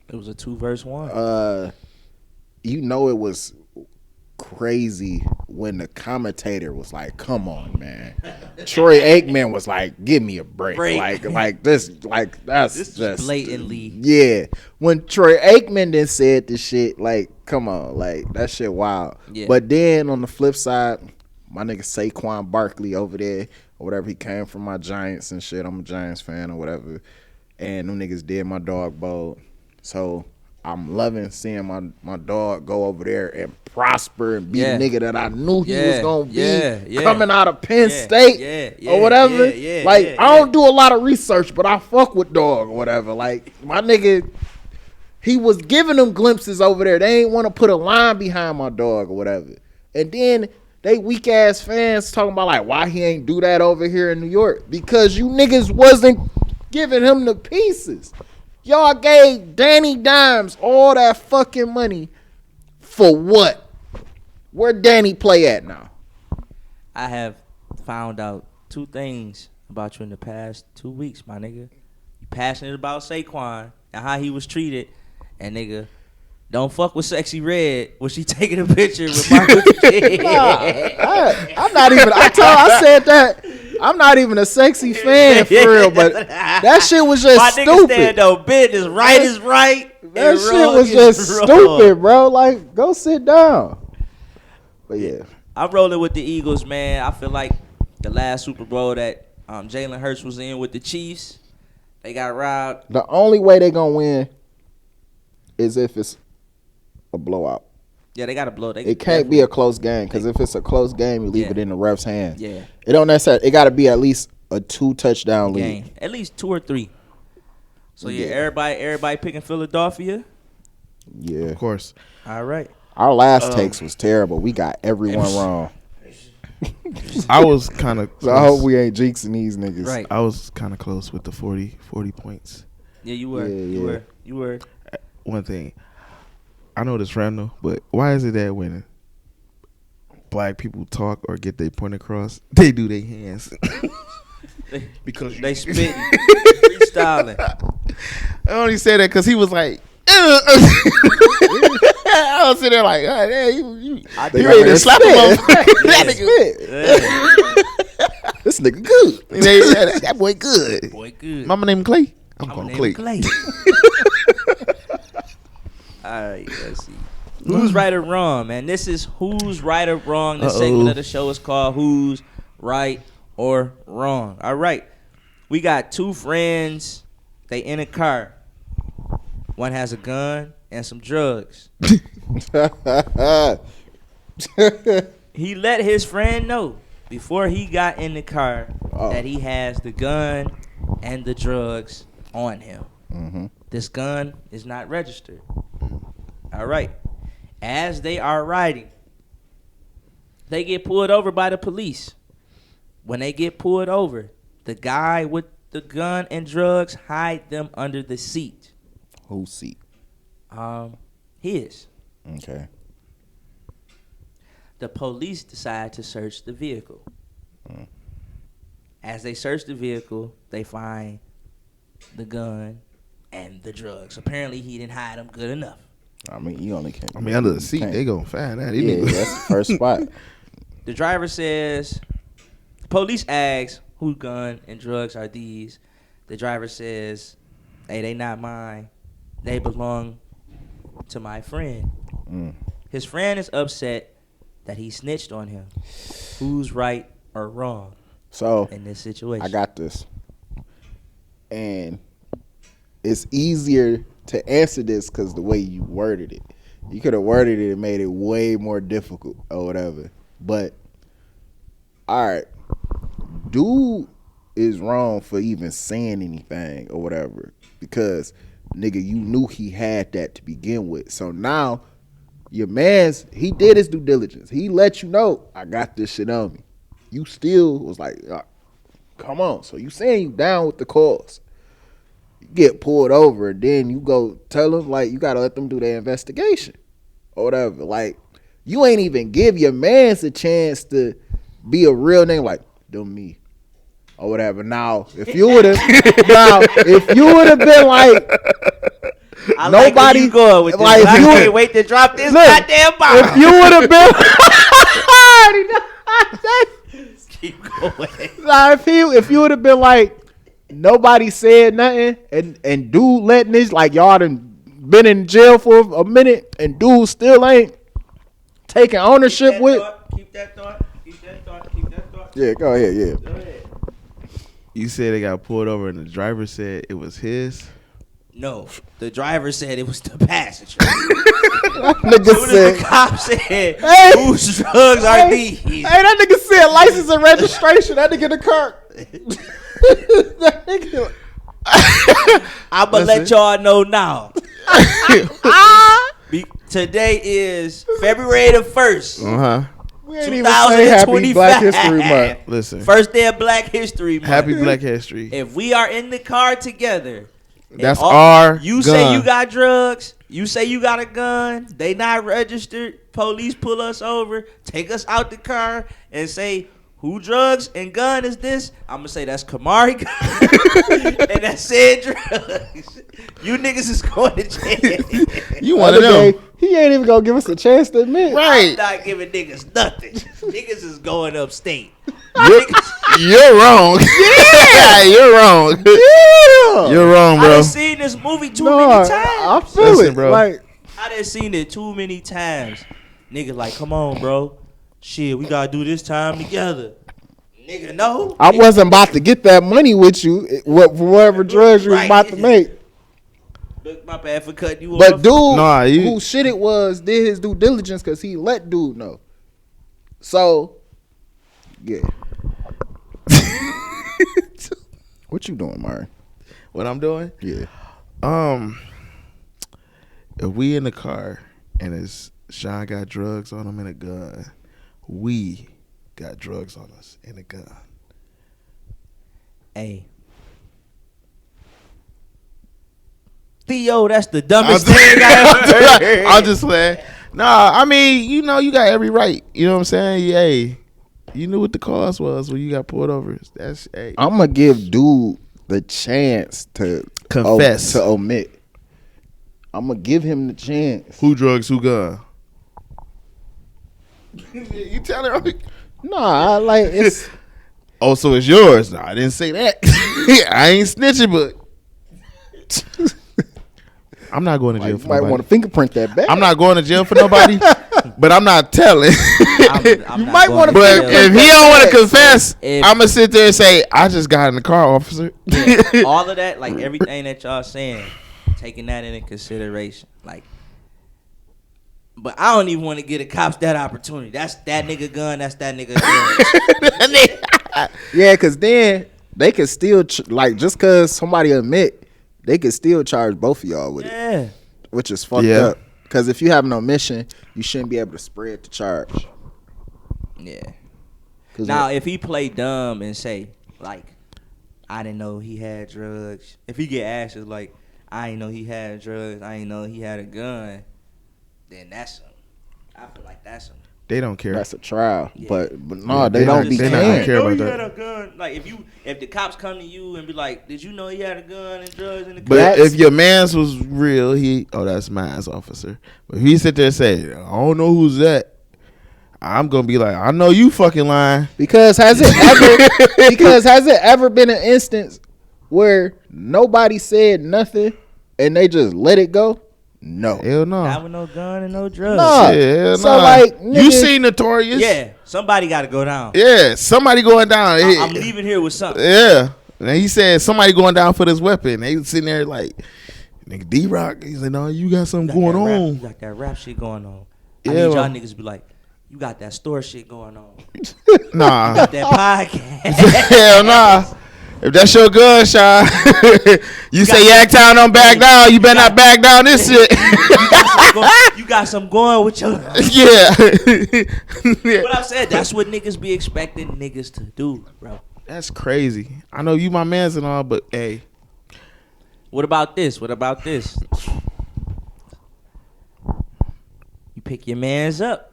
Speaker 4: It was a 2-1.
Speaker 1: It was crazy when the commentator was like, "Come on, man." Troy Aikman was like, "Give me a break." Like that's
Speaker 4: This
Speaker 1: just
Speaker 4: is blatantly.
Speaker 1: Yeah. When Troy Aikman then said this shit, like, come on, like that shit wild.
Speaker 4: Yeah.
Speaker 1: But then on the flip side, my nigga Saquon Barkley over there or whatever, he came from my Giants and shit. I'm a Giants fan or whatever. And them niggas did my dog bowl. So I'm loving seeing my dog go over there and prosper and be the nigga that I knew he was gonna be coming out of Penn State or whatever. I don't do a lot of research, but I fuck with dog or whatever. Like my nigga, he was giving them glimpses over there. They ain't want to put a line behind my dog or whatever. And then they weak ass fans talking about like why he ain't do that over here in New York, because you niggas wasn't giving him the pieces. Y'all gave Danny Dimes all that fucking money for what? Where Danny play at now?
Speaker 4: I have found out 2 things about you in the past 2 weeks, my nigga. You passionate about Saquon and how he was treated, and nigga, don't fuck with Sexy Red when she taking a picture with Martin Luther King.
Speaker 1: I'm not even. I said that. I'm not even a sexy fan for real, but that shit was just stupid. My nigga stand on business.
Speaker 4: Right is right.
Speaker 1: That shit was just stupid, bro. Like, go sit down. But yeah,
Speaker 4: I'm rolling with the Eagles, man. I feel like the last Super Bowl that Jalen Hurts was in with the Chiefs, they got robbed.
Speaker 1: The only way they gonna win is if it's a blowout.
Speaker 4: Yeah, they got to blow.
Speaker 1: It can't be a close game, because if it's a close game, you leave it in the ref's hand.
Speaker 4: Yeah.
Speaker 1: It don't necessarily. It got to be at least a 2-touchdown lead.
Speaker 4: At least 2 or 3. So everybody picking Philadelphia.
Speaker 1: Yeah,
Speaker 2: Of course.
Speaker 4: All right.
Speaker 1: our last takes was terrible. We got everyone wrong.
Speaker 2: I was kind of.
Speaker 1: So I hope we ain't jinxing these niggas.
Speaker 4: Right.
Speaker 2: I was kind of close with the 40 points.
Speaker 4: Yeah, you were. You were.
Speaker 2: One thing. I know this random, but why is it that when black people talk or get their point across, they do their hands?
Speaker 4: Because they spitting, freestyling.
Speaker 2: I only say that because he was like, I was sitting there like, oh, man, you ready to slap him on?
Speaker 1: This nigga good.
Speaker 2: That boy good.
Speaker 4: Boy good.
Speaker 2: Mama named Clay. I'm calling Clay.
Speaker 4: All right, let's see. Who's right or wrong, man? This is Who's Right or Wrong. This segment of the show is called Who's Right or Wrong. All right. We got two friends. They in a car. One has a gun and some drugs. He let his friend know before he got in the car that he has the gun and the drugs on him. Mm-hmm. This gun is not registered. All right. As they are riding, they get pulled over by the police. When they get pulled over, the guy with the gun and drugs hide them under the seat.
Speaker 1: Whose seat?
Speaker 4: His.
Speaker 1: Okay.
Speaker 4: The police decide to search the vehicle. As they search the vehicle, they find the gun and the drugs. Apparently, he didn't hide them good enough.
Speaker 1: I mean, you only can't.
Speaker 2: I mean, under the seat, they gonna find that.
Speaker 1: Yeah, that's the first spot.
Speaker 4: The driver says, police asks, whose gun and drugs are these? The driver says, hey, they not mine. They belong to my friend. His friend is upset that he snitched on him. Who's right or wrong in this situation?
Speaker 1: I got this. And it's easier to answer this because the way you worded it. You could have worded it and made it way more difficult or whatever. But, all right. Dude is wrong for even saying anything or whatever. Because, nigga, you knew he had that to begin with. So now, your man's, he did his due diligence. He let you know, I got this shit on me. You still was like, come on. So you saying you down with the cause. You get pulled over, and then you go tell them, like, you got to let them do their investigation or whatever. Like, you ain't even give your mans a chance to be a real nigga, like, them me or whatever. Now, if you would have been like,
Speaker 4: I
Speaker 1: nobody
Speaker 4: like where you going with this.
Speaker 1: like,
Speaker 4: I can't wait to drop this goddamn bomb.
Speaker 1: If you would have been
Speaker 4: Keep going.
Speaker 1: Nah, if you would have been like, nobody said nothing, and dude letting this, like, y'all done been in jail for a minute, and dude still ain't taking ownership with.
Speaker 4: Keep that thought.
Speaker 1: Yeah, go ahead,
Speaker 2: You said they got pulled over and the driver said it was his.
Speaker 4: No, the driver said it was the passenger.
Speaker 1: Nigga
Speaker 4: Soon as
Speaker 1: said,
Speaker 4: the cop said,
Speaker 1: Hey.
Speaker 4: whose drugs are these?
Speaker 1: hey, that nigga said license and registration. That nigga in the car. That nigga.
Speaker 4: I'ma let y'all know now. Today is February the 1st.
Speaker 1: We ain't even say Happy Black
Speaker 4: 2025.
Speaker 1: History Month.
Speaker 2: Listen.
Speaker 4: First day of Black History Month.
Speaker 2: Happy Black History.
Speaker 4: If we are in the car together,
Speaker 2: That's
Speaker 4: and
Speaker 2: our
Speaker 4: you
Speaker 2: gun.
Speaker 4: say you got drugs, you say you got a gun, they not registered, police pull us over, take us out the car and say, who drugs and gun is this? I'm going to say that's Kemarre gun and that's said drugs. You niggas is going to jail.
Speaker 2: You one of them.
Speaker 1: He ain't even gonna give us a chance to admit.
Speaker 4: I'm not giving niggas nothing. Niggas is going upstate.
Speaker 2: You're wrong. Yeah, you're wrong.
Speaker 1: Yeah.
Speaker 2: You're wrong,
Speaker 4: I
Speaker 2: bro.
Speaker 4: done seen this movie too many times.
Speaker 1: I feel
Speaker 2: Listen,
Speaker 1: it,
Speaker 2: bro.
Speaker 1: Like,
Speaker 4: I done seen it too many times. Nigga like, come on, bro. Shit, we gotta do this time together. Nigga, no.
Speaker 1: I wasn't about to get that money with you, for whatever drugs you was
Speaker 4: Right.
Speaker 1: about to make.
Speaker 4: Look, my bad for cutting you
Speaker 1: But
Speaker 4: off.
Speaker 1: dude, who shit it was, did his due diligence because he let dude know. So, yeah. What you doing, Murray?
Speaker 2: What I'm doing?
Speaker 1: Yeah.
Speaker 2: If we in the car and it's Sean got drugs on him and a gun, we got drugs on us and a gun.
Speaker 4: Hey. Theo, that's the dumbest thing I ever heard.
Speaker 2: I'm just saying. Nah, I mean, you know, you got every right. You know what I'm saying? Hey, you knew what the cause was when you got pulled over. That's hey.
Speaker 1: I'm going to give dude the chance to
Speaker 2: Confess.
Speaker 1: to omit. I'm going to give him the chance.
Speaker 2: Who drugs, who gun? You tell her.
Speaker 1: Nah, like, it's...
Speaker 2: Oh, so it's yours. No, I didn't say that. I ain't snitching, but I'm not going to jail
Speaker 1: You
Speaker 2: for
Speaker 1: might
Speaker 2: nobody.
Speaker 1: want to fingerprint that back.
Speaker 2: I'm not going to jail for nobody, but I'm not telling.
Speaker 4: I'm not
Speaker 1: might
Speaker 4: going
Speaker 1: wanna
Speaker 4: to
Speaker 2: But
Speaker 4: jail.
Speaker 2: if he don't want to confess,
Speaker 4: If-
Speaker 2: I'm gonna sit there and say, "I just got in the car, officer."
Speaker 4: Yeah, all of that, like everything that y'all saying, taking that into consideration, like. But I don't even want to give the cops that opportunity. That's that nigga gun. That's that nigga gun.
Speaker 1: Yeah, because then they could still, like, just because somebody admit, they could still charge both of y'all with it,
Speaker 4: Yeah.
Speaker 1: which is fucked
Speaker 2: Yeah.
Speaker 1: up. Because if you have an omission, you shouldn't be able to spread the charge.
Speaker 4: Yeah.
Speaker 1: 'Cause
Speaker 4: Now, if he play dumb and say, like, I didn't know he had drugs. If he get asked, it's like, I didn't know he had drugs. I didn't know he had a gun. Then that's some. I feel like that's some.
Speaker 2: They don't care.
Speaker 1: that's a trial,
Speaker 4: Yeah.
Speaker 1: but no,
Speaker 2: Yeah,
Speaker 1: they
Speaker 2: they
Speaker 1: don't
Speaker 2: not-
Speaker 1: be
Speaker 2: they not
Speaker 4: I
Speaker 2: gonna
Speaker 1: caring.
Speaker 2: care
Speaker 4: didn't know
Speaker 2: about
Speaker 4: he
Speaker 2: that.
Speaker 4: had a gun. Like, if the cops come to you and be like, did you know he had a gun and drugs in the car?
Speaker 2: But
Speaker 1: That's-
Speaker 2: if your man's was real, that's mine's officer. But if he sit there and say, I don't know who's that, I'm gonna be like, I know you fucking lying.
Speaker 1: Because has it ever been an instance where nobody said nothing and they just let it go? No.
Speaker 2: Hell no.
Speaker 4: Not with no gun and no drugs.
Speaker 1: No.
Speaker 2: Shit, hell
Speaker 1: So,
Speaker 2: nah.
Speaker 1: like,
Speaker 2: you
Speaker 1: nigga-
Speaker 2: seen Notorious?
Speaker 4: Yeah, somebody got to go down.
Speaker 2: Yeah, somebody going down.
Speaker 4: I'm leaving here with something.
Speaker 2: Yeah. And he said somebody going down for this weapon. They was sitting there like, nigga D-Rock. He's like, no, you got something
Speaker 4: You got
Speaker 2: going
Speaker 4: that rap-
Speaker 2: on.
Speaker 4: You got that rap shit going on.
Speaker 2: Yeah,
Speaker 4: I need y'all
Speaker 2: well-
Speaker 4: niggas to be like, you got that store shit going on.
Speaker 2: Nah.
Speaker 4: Got that podcast.
Speaker 2: Hell nah. If that's your gun, Sean, you say Yaktown don't back down, you better not back down this shit.
Speaker 4: You got some going with your.
Speaker 2: Yeah.
Speaker 4: But I said that's what niggas be expecting niggas to do, bro.
Speaker 2: That's crazy. I know you my mans and all, but hey.
Speaker 4: What about this? What about this? You pick your mans up.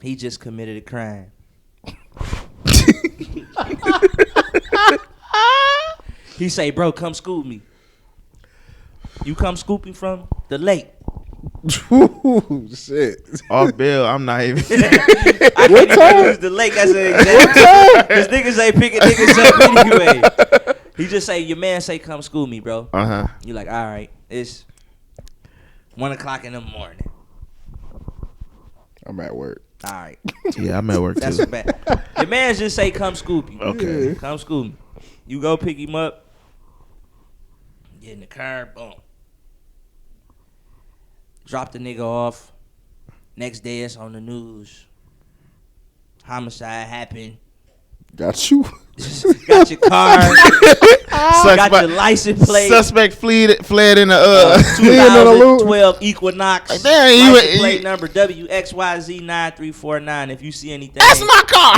Speaker 4: He just committed a crime. He say, bro, come scoop me. You come scoop me from the lake.
Speaker 1: Ooh, shit.
Speaker 2: Off bail, I'm not even.
Speaker 4: I can't even use the lake as an example. Because niggas ain't picking niggas up anyway. He just say, your man say, come school me, bro.
Speaker 2: Uh-huh.
Speaker 4: You like, all right, it's 1 o'clock in the morning.
Speaker 1: I'm at work.
Speaker 4: All right.
Speaker 2: Yeah, I'm at work
Speaker 4: That's
Speaker 2: too.
Speaker 4: bad. Your man just say, come scoop me.
Speaker 2: Okay.
Speaker 4: Come scoop me. You go pick him up. Get in the car, boom. Drop the nigga off. Next day it's on the news. Homicide happened.
Speaker 1: Got you.
Speaker 4: Got your car. Got your license plate.
Speaker 2: Suspect fled in the
Speaker 4: 2012 Equinox.
Speaker 2: Like, damn,
Speaker 4: license plate number WXYZ9349. If you see anything,
Speaker 2: that's my car.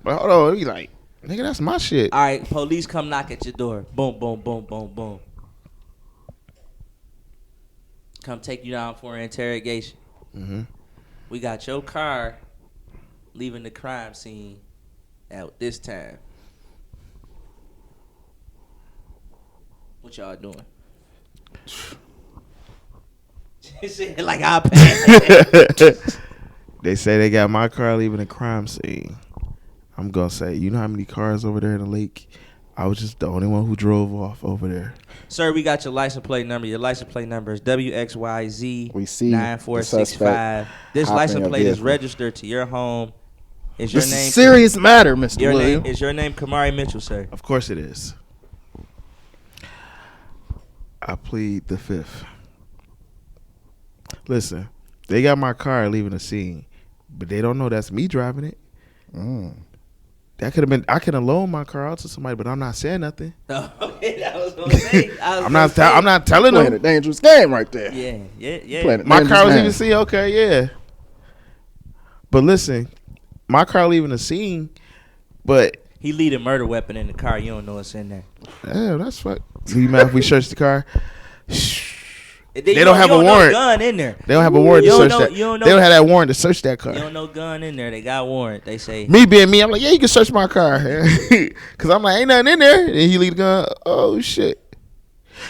Speaker 2: But hold on, he like, nigga, that's my shit.
Speaker 4: All right, police come knock at your door. Boom, boom, boom, boom, boom. Come take you down for an interrogation.
Speaker 2: Mm-hmm.
Speaker 4: We got your car leaving the crime scene at this time. What y'all doing? Like I'll pay.
Speaker 2: They say they got my car leaving the crime scene. I'm gonna say, you know how many cars over there in the lake? I was just the only one who drove off over there.
Speaker 4: Sir, we got your license plate number. Your license plate number is WXYZ
Speaker 1: We see
Speaker 4: 9465. This
Speaker 1: hop in
Speaker 4: license
Speaker 1: your
Speaker 4: plate is
Speaker 1: vehicle.
Speaker 4: registered to your home. Is your
Speaker 1: This is
Speaker 4: name
Speaker 1: serious matter, Mr.
Speaker 4: Your
Speaker 1: William.
Speaker 4: name is your name Kemarre Mitchell, sir?
Speaker 2: Of course it is. I plead the fifth. Listen, they got my car leaving the scene, but they don't know that's me driving it. That could have been. I could have loaned my car out to somebody, but I'm not saying nothing.
Speaker 4: Okay, that was gonna say.
Speaker 2: I'm not telling
Speaker 1: Playing a
Speaker 2: them.
Speaker 1: dangerous game right there.
Speaker 4: Yeah.
Speaker 1: Playing a
Speaker 2: My
Speaker 1: dangerous
Speaker 2: car was
Speaker 1: game.
Speaker 2: leaving the scene. Okay, yeah. But listen, my car leaving the scene, but
Speaker 4: He leave a murder weapon in the car. You don't know what's in there.
Speaker 2: damn, that's fuck. You mad if we search the car?
Speaker 4: They
Speaker 2: don't have a warrant.
Speaker 4: Gun in there.
Speaker 2: They don't have a warrant to
Speaker 4: You don't
Speaker 2: search
Speaker 4: know-
Speaker 2: that.
Speaker 4: you don't know-
Speaker 2: They don't have that warrant to search that car.
Speaker 4: You don't know gun in there. They got warrant. They say.
Speaker 2: Me being me, I'm like, yeah, you can search my car. Because I'm like, ain't nothing in there. And he leave the gun. Oh, shit.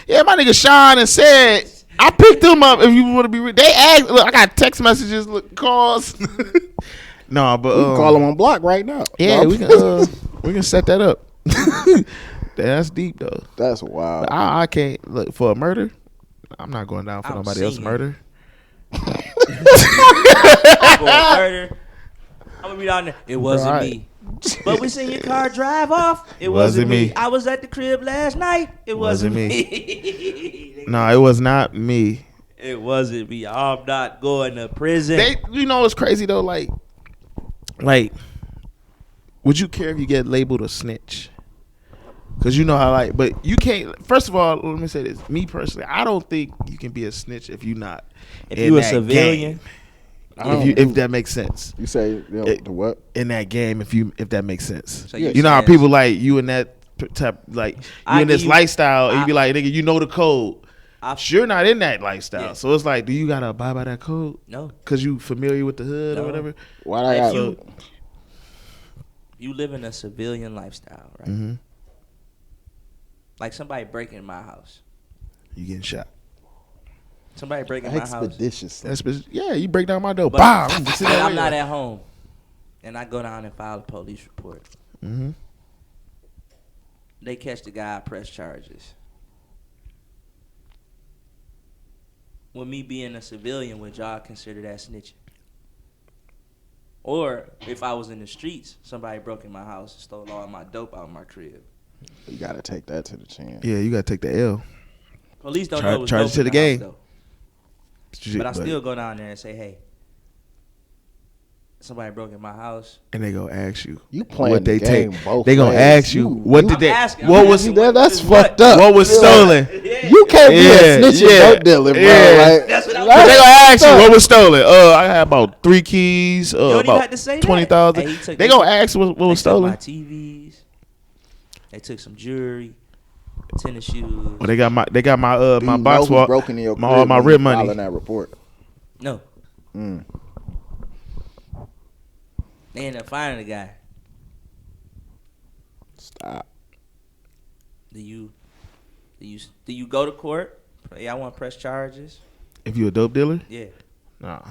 Speaker 2: Yeah, my nigga Sean and said, I picked him up if you want to be. They asked, look, I got text messages, look, calls. No, but.
Speaker 1: We can call him on block right now.
Speaker 2: Yeah,
Speaker 1: No.
Speaker 2: we can set that up. That's deep, though.
Speaker 1: That's wild.
Speaker 2: But I can't, look, for a murder, I'm not going down for
Speaker 4: I'm
Speaker 2: nobody else's
Speaker 4: singing.
Speaker 2: murder.
Speaker 4: For murder. I'm gonna be down there. It wasn't
Speaker 2: Right.
Speaker 4: me. But we seen your car drive off. It wasn't me. I was at the crib last night. It wasn't me.
Speaker 2: No, it was not me.
Speaker 4: It wasn't me. I'm not going to prison.
Speaker 2: You know what's crazy though? Like, would you care if you get labeled a snitch? Cause you know how but you can't. First of all, let me say this. Me personally, I don't think you can be a snitch if you not.
Speaker 4: if
Speaker 2: in
Speaker 4: you a
Speaker 2: that
Speaker 4: civilian,
Speaker 2: game. If that makes sense.
Speaker 1: You say the what?
Speaker 2: In that game, if that makes sense.
Speaker 4: So
Speaker 2: You know how people like you in that type, like
Speaker 4: I
Speaker 2: you in this
Speaker 4: give you-
Speaker 2: lifestyle, and you be like, nigga, you know the code.
Speaker 4: I-
Speaker 2: You're not in that lifestyle,
Speaker 4: Yeah.
Speaker 2: so it's like, do you gotta abide by that code?
Speaker 4: no.
Speaker 2: Cause you familiar with the hood
Speaker 4: No.
Speaker 2: or whatever.
Speaker 1: Why I
Speaker 4: If
Speaker 1: got
Speaker 4: you live in a civilian lifestyle, right?
Speaker 2: Mm-hmm.
Speaker 4: Like somebody breaking my house.
Speaker 2: You getting shot.
Speaker 4: Somebody breaking my house.
Speaker 1: expeditious?
Speaker 2: Yeah, you break down my door.
Speaker 4: But,
Speaker 2: Bam!
Speaker 4: but I'm not at home. And I go down and file a police report.
Speaker 2: Mm-hmm.
Speaker 4: They catch the guy, press charges. With me being a civilian, would y'all consider that snitching? Or if I was in the streets, somebody broke in my house and stole all my dope out of my crib.
Speaker 1: You gotta take that to the chin.
Speaker 2: Yeah, you gotta take the L.
Speaker 4: Police don't
Speaker 2: Charge-
Speaker 4: know what's
Speaker 2: charge
Speaker 4: dope
Speaker 2: it to
Speaker 4: in
Speaker 2: the
Speaker 4: the house,
Speaker 2: game.
Speaker 4: though. But I still go down there and say, hey, somebody broke in my house.
Speaker 2: And they gonna ask you.
Speaker 1: You playing
Speaker 2: what they
Speaker 1: the game
Speaker 2: take.
Speaker 1: both
Speaker 2: They gonna
Speaker 1: ways.
Speaker 2: ask you
Speaker 1: You-
Speaker 2: what did
Speaker 4: I'm
Speaker 2: they?
Speaker 4: asking,
Speaker 2: what
Speaker 4: I'm
Speaker 2: was
Speaker 4: asking.
Speaker 1: That's
Speaker 4: What?
Speaker 1: fucked up.
Speaker 2: what was
Speaker 1: Yeah.
Speaker 2: stolen?
Speaker 1: You can't be
Speaker 2: Yeah,
Speaker 1: a snitching
Speaker 2: yeah.
Speaker 1: dope dealer, bro.
Speaker 2: Yeah.
Speaker 1: Like,
Speaker 4: That's what I'm
Speaker 2: But they
Speaker 4: saying.
Speaker 2: gonna ask you what was stolen. I had about 3 keys.
Speaker 4: don't even
Speaker 2: About
Speaker 4: have to say that.
Speaker 2: 20,000.
Speaker 4: Hey, he took
Speaker 2: They
Speaker 4: this-
Speaker 2: gonna ask what
Speaker 4: They
Speaker 2: was
Speaker 4: took
Speaker 2: stolen.
Speaker 4: my TVs. They took some jewelry, tennis shoes.
Speaker 2: Well, they got my
Speaker 1: do
Speaker 2: my
Speaker 1: you
Speaker 2: box
Speaker 1: know who's
Speaker 2: walk,
Speaker 1: broken in your
Speaker 2: my
Speaker 1: crib
Speaker 2: all my
Speaker 1: when
Speaker 2: rib
Speaker 1: you
Speaker 2: money.
Speaker 1: filing that report?
Speaker 4: No,
Speaker 1: Mm.
Speaker 4: they ended up finding the guy.
Speaker 1: Stop.
Speaker 4: Do you go to court? Yeah, I want to press charges.
Speaker 2: If you a dope dealer,
Speaker 4: Yeah.
Speaker 2: nah.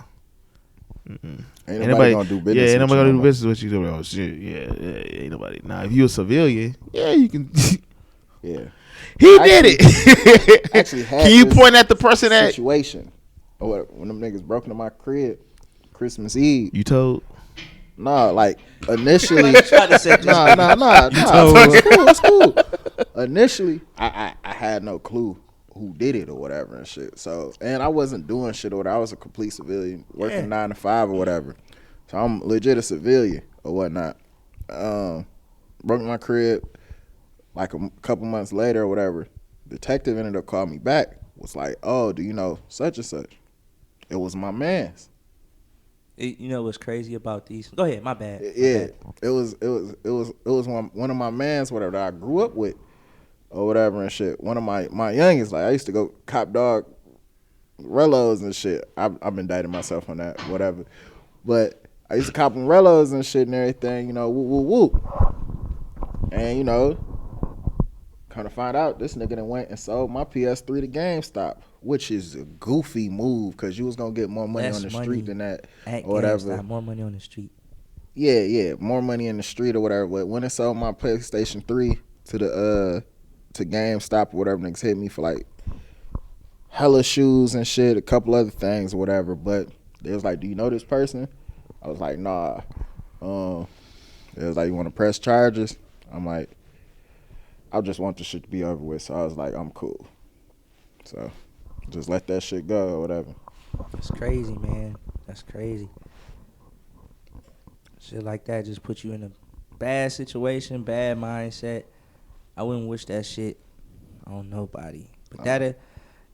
Speaker 1: Ain't nobody gonna do business.
Speaker 2: Yeah, ain't
Speaker 1: with
Speaker 2: nobody
Speaker 1: you
Speaker 2: gonna
Speaker 1: no
Speaker 2: do
Speaker 1: more.
Speaker 2: business with you. Oh shit, yeah, ain't nobody. Nah, if you a civilian, yeah, you can.
Speaker 1: Yeah.
Speaker 2: He did it.
Speaker 1: actually had
Speaker 2: Can you
Speaker 1: this
Speaker 2: point at the person that
Speaker 1: situation? When them niggas broke into my crib Christmas Eve.
Speaker 2: you told?
Speaker 1: Nah, like initially,
Speaker 4: Try to set this
Speaker 1: nah.
Speaker 2: told
Speaker 1: It's cool. Initially, I had no clue who did it or whatever and shit. So, and I wasn't doing shit or whatever. I was a complete civilian working 9 to 5 or whatever. So I'm legit a civilian or whatnot. Broke my crib like a couple months later or whatever. Detective ended up calling me back. Was like, oh, do you know such and such? It was my man's.
Speaker 4: You know what's crazy about these? Go ahead, my bad.
Speaker 1: Yeah, it was one of my mans, whatever, that I grew up with, or whatever and shit. One of my youngest, like I used to go cop dog relos and shit. I've been dating myself on that, whatever. But I used to cop them relos and shit and everything, you know, whoop. And you know, kind of find out this nigga done went and sold my PS3 to GameStop, which is a goofy move because you was gonna get more money on the street than that, or whatever.
Speaker 4: GameStop, more money on the street.
Speaker 1: Yeah, more money in the street or whatever. But when it sold my PlayStation 3 to GameStop or whatever, niggas hit me for like hella shoes and shit, a couple other things or whatever. But they was like, "Do you know this person?" I was like, "Nah." It was like, "You want to press charges?" I'm like, I just want the shit to be over with. So I was like, I'm cool. So just let that shit go or whatever.
Speaker 4: That's crazy, man. That's crazy. Shit like that just put you in a bad situation, bad mindset. I wouldn't wish that shit on nobody. But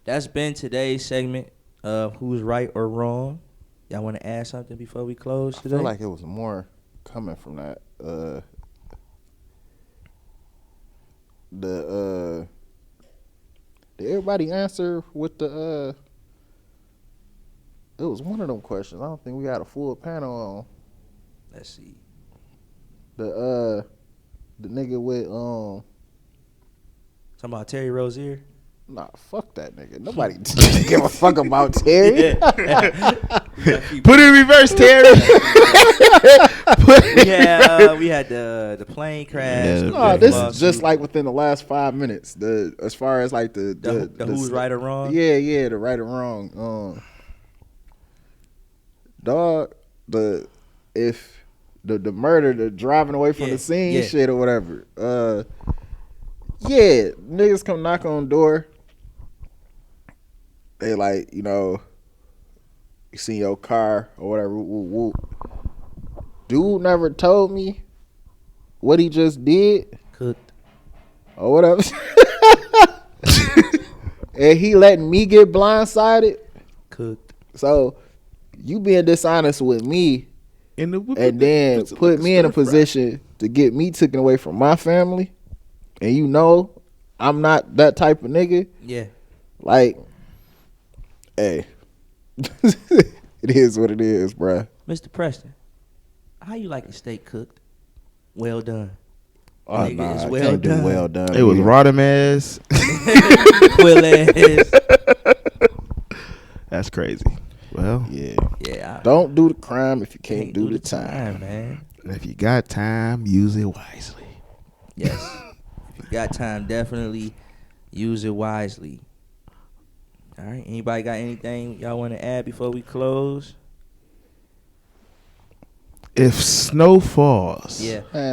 Speaker 4: that's been today's segment of Who's Right or Wrong. Y'all want to add something before we close today?
Speaker 1: I feel like it was more coming from that. Did everybody answer with the it was one of them questions. I don't think we got a full panel on.
Speaker 4: Let's see.
Speaker 1: The nigga with
Speaker 4: Talking about Terry Rozier?
Speaker 1: nah, fuck that nigga. Nobody give a fuck about Terry.
Speaker 2: Put it in reverse, Terry.
Speaker 4: We had the plane crash.
Speaker 2: Yeah,
Speaker 1: No, this is just like within the last 5 minutes. As far as like the
Speaker 4: who's right or wrong.
Speaker 1: Yeah, the right or wrong. Dog, the murder, the driving away from the scene shit or whatever. Yeah, niggas come knock on the door. They like, you know, you see your car or whatever. Whoop, whoop. Dude never told me what he just did.
Speaker 4: Cooked.
Speaker 1: Or whatever. And he letting me get blindsided.
Speaker 4: Cooked.
Speaker 1: So you being dishonest with me and then put me in a position to get me taken away from my family. And you know I'm not that type of nigga.
Speaker 4: Yeah.
Speaker 1: Like, hey. It is what it is, bruh.
Speaker 4: Mr. Preston, how you like the steak cooked? Well done.
Speaker 1: Oh,
Speaker 4: Nigga,
Speaker 1: nah,
Speaker 4: it's
Speaker 1: I
Speaker 4: well
Speaker 1: can't
Speaker 4: done.
Speaker 1: do well done.
Speaker 2: It was rotted ass.
Speaker 4: Quill ass.
Speaker 2: That's crazy. Well,
Speaker 4: Yeah.
Speaker 1: Don't do the crime if you can't do the time.
Speaker 4: man.
Speaker 2: if you got time, use it wisely.
Speaker 4: Yes. If you got time, definitely use it wisely. All right. Anybody got anything y'all want to add before we close?
Speaker 2: If snow falls,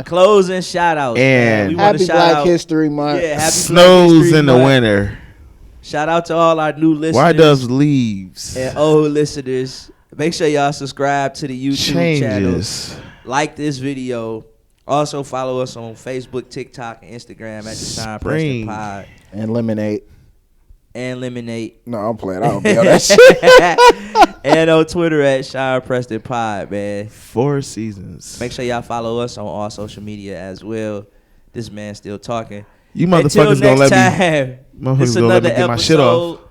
Speaker 4: Closing shout outs.
Speaker 2: And
Speaker 4: we want
Speaker 1: Happy Black History Month.
Speaker 4: Yeah, happy
Speaker 2: snows
Speaker 4: Black History
Speaker 2: in the
Speaker 4: Month.
Speaker 2: winter.
Speaker 4: Shout out to all our new listeners.
Speaker 2: Why does leaves
Speaker 4: and old listeners? Make sure y'all subscribe to the YouTube
Speaker 2: changes?
Speaker 4: channel. Like this video. Also follow us on Facebook, TikTok, and Instagram at the Shine Preston Pod.
Speaker 1: And Lemonade.
Speaker 4: And Lemonade.
Speaker 1: No, I'm playing. I don't be on that shit.
Speaker 4: And on Twitter at Shine Preston Pod, man.
Speaker 2: 4 seasons.
Speaker 4: Make sure y'all follow us on all social media as well. This man still talking.
Speaker 2: You
Speaker 4: Until
Speaker 2: motherfuckers
Speaker 4: next
Speaker 2: gonna let
Speaker 4: time,
Speaker 2: me. Motherfuckers
Speaker 4: it's
Speaker 2: gonna let me
Speaker 4: another
Speaker 2: get my shit off.
Speaker 4: episode.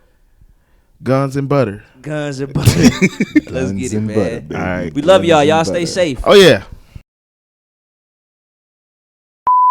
Speaker 2: Guns and butter.
Speaker 4: Guns and butter. Let's get it,
Speaker 1: and
Speaker 4: man.
Speaker 1: butter, baby.
Speaker 2: All right.
Speaker 4: We love y'all.
Speaker 1: Guns and
Speaker 4: Y'all stay
Speaker 1: butter.
Speaker 4: safe.
Speaker 2: Oh yeah.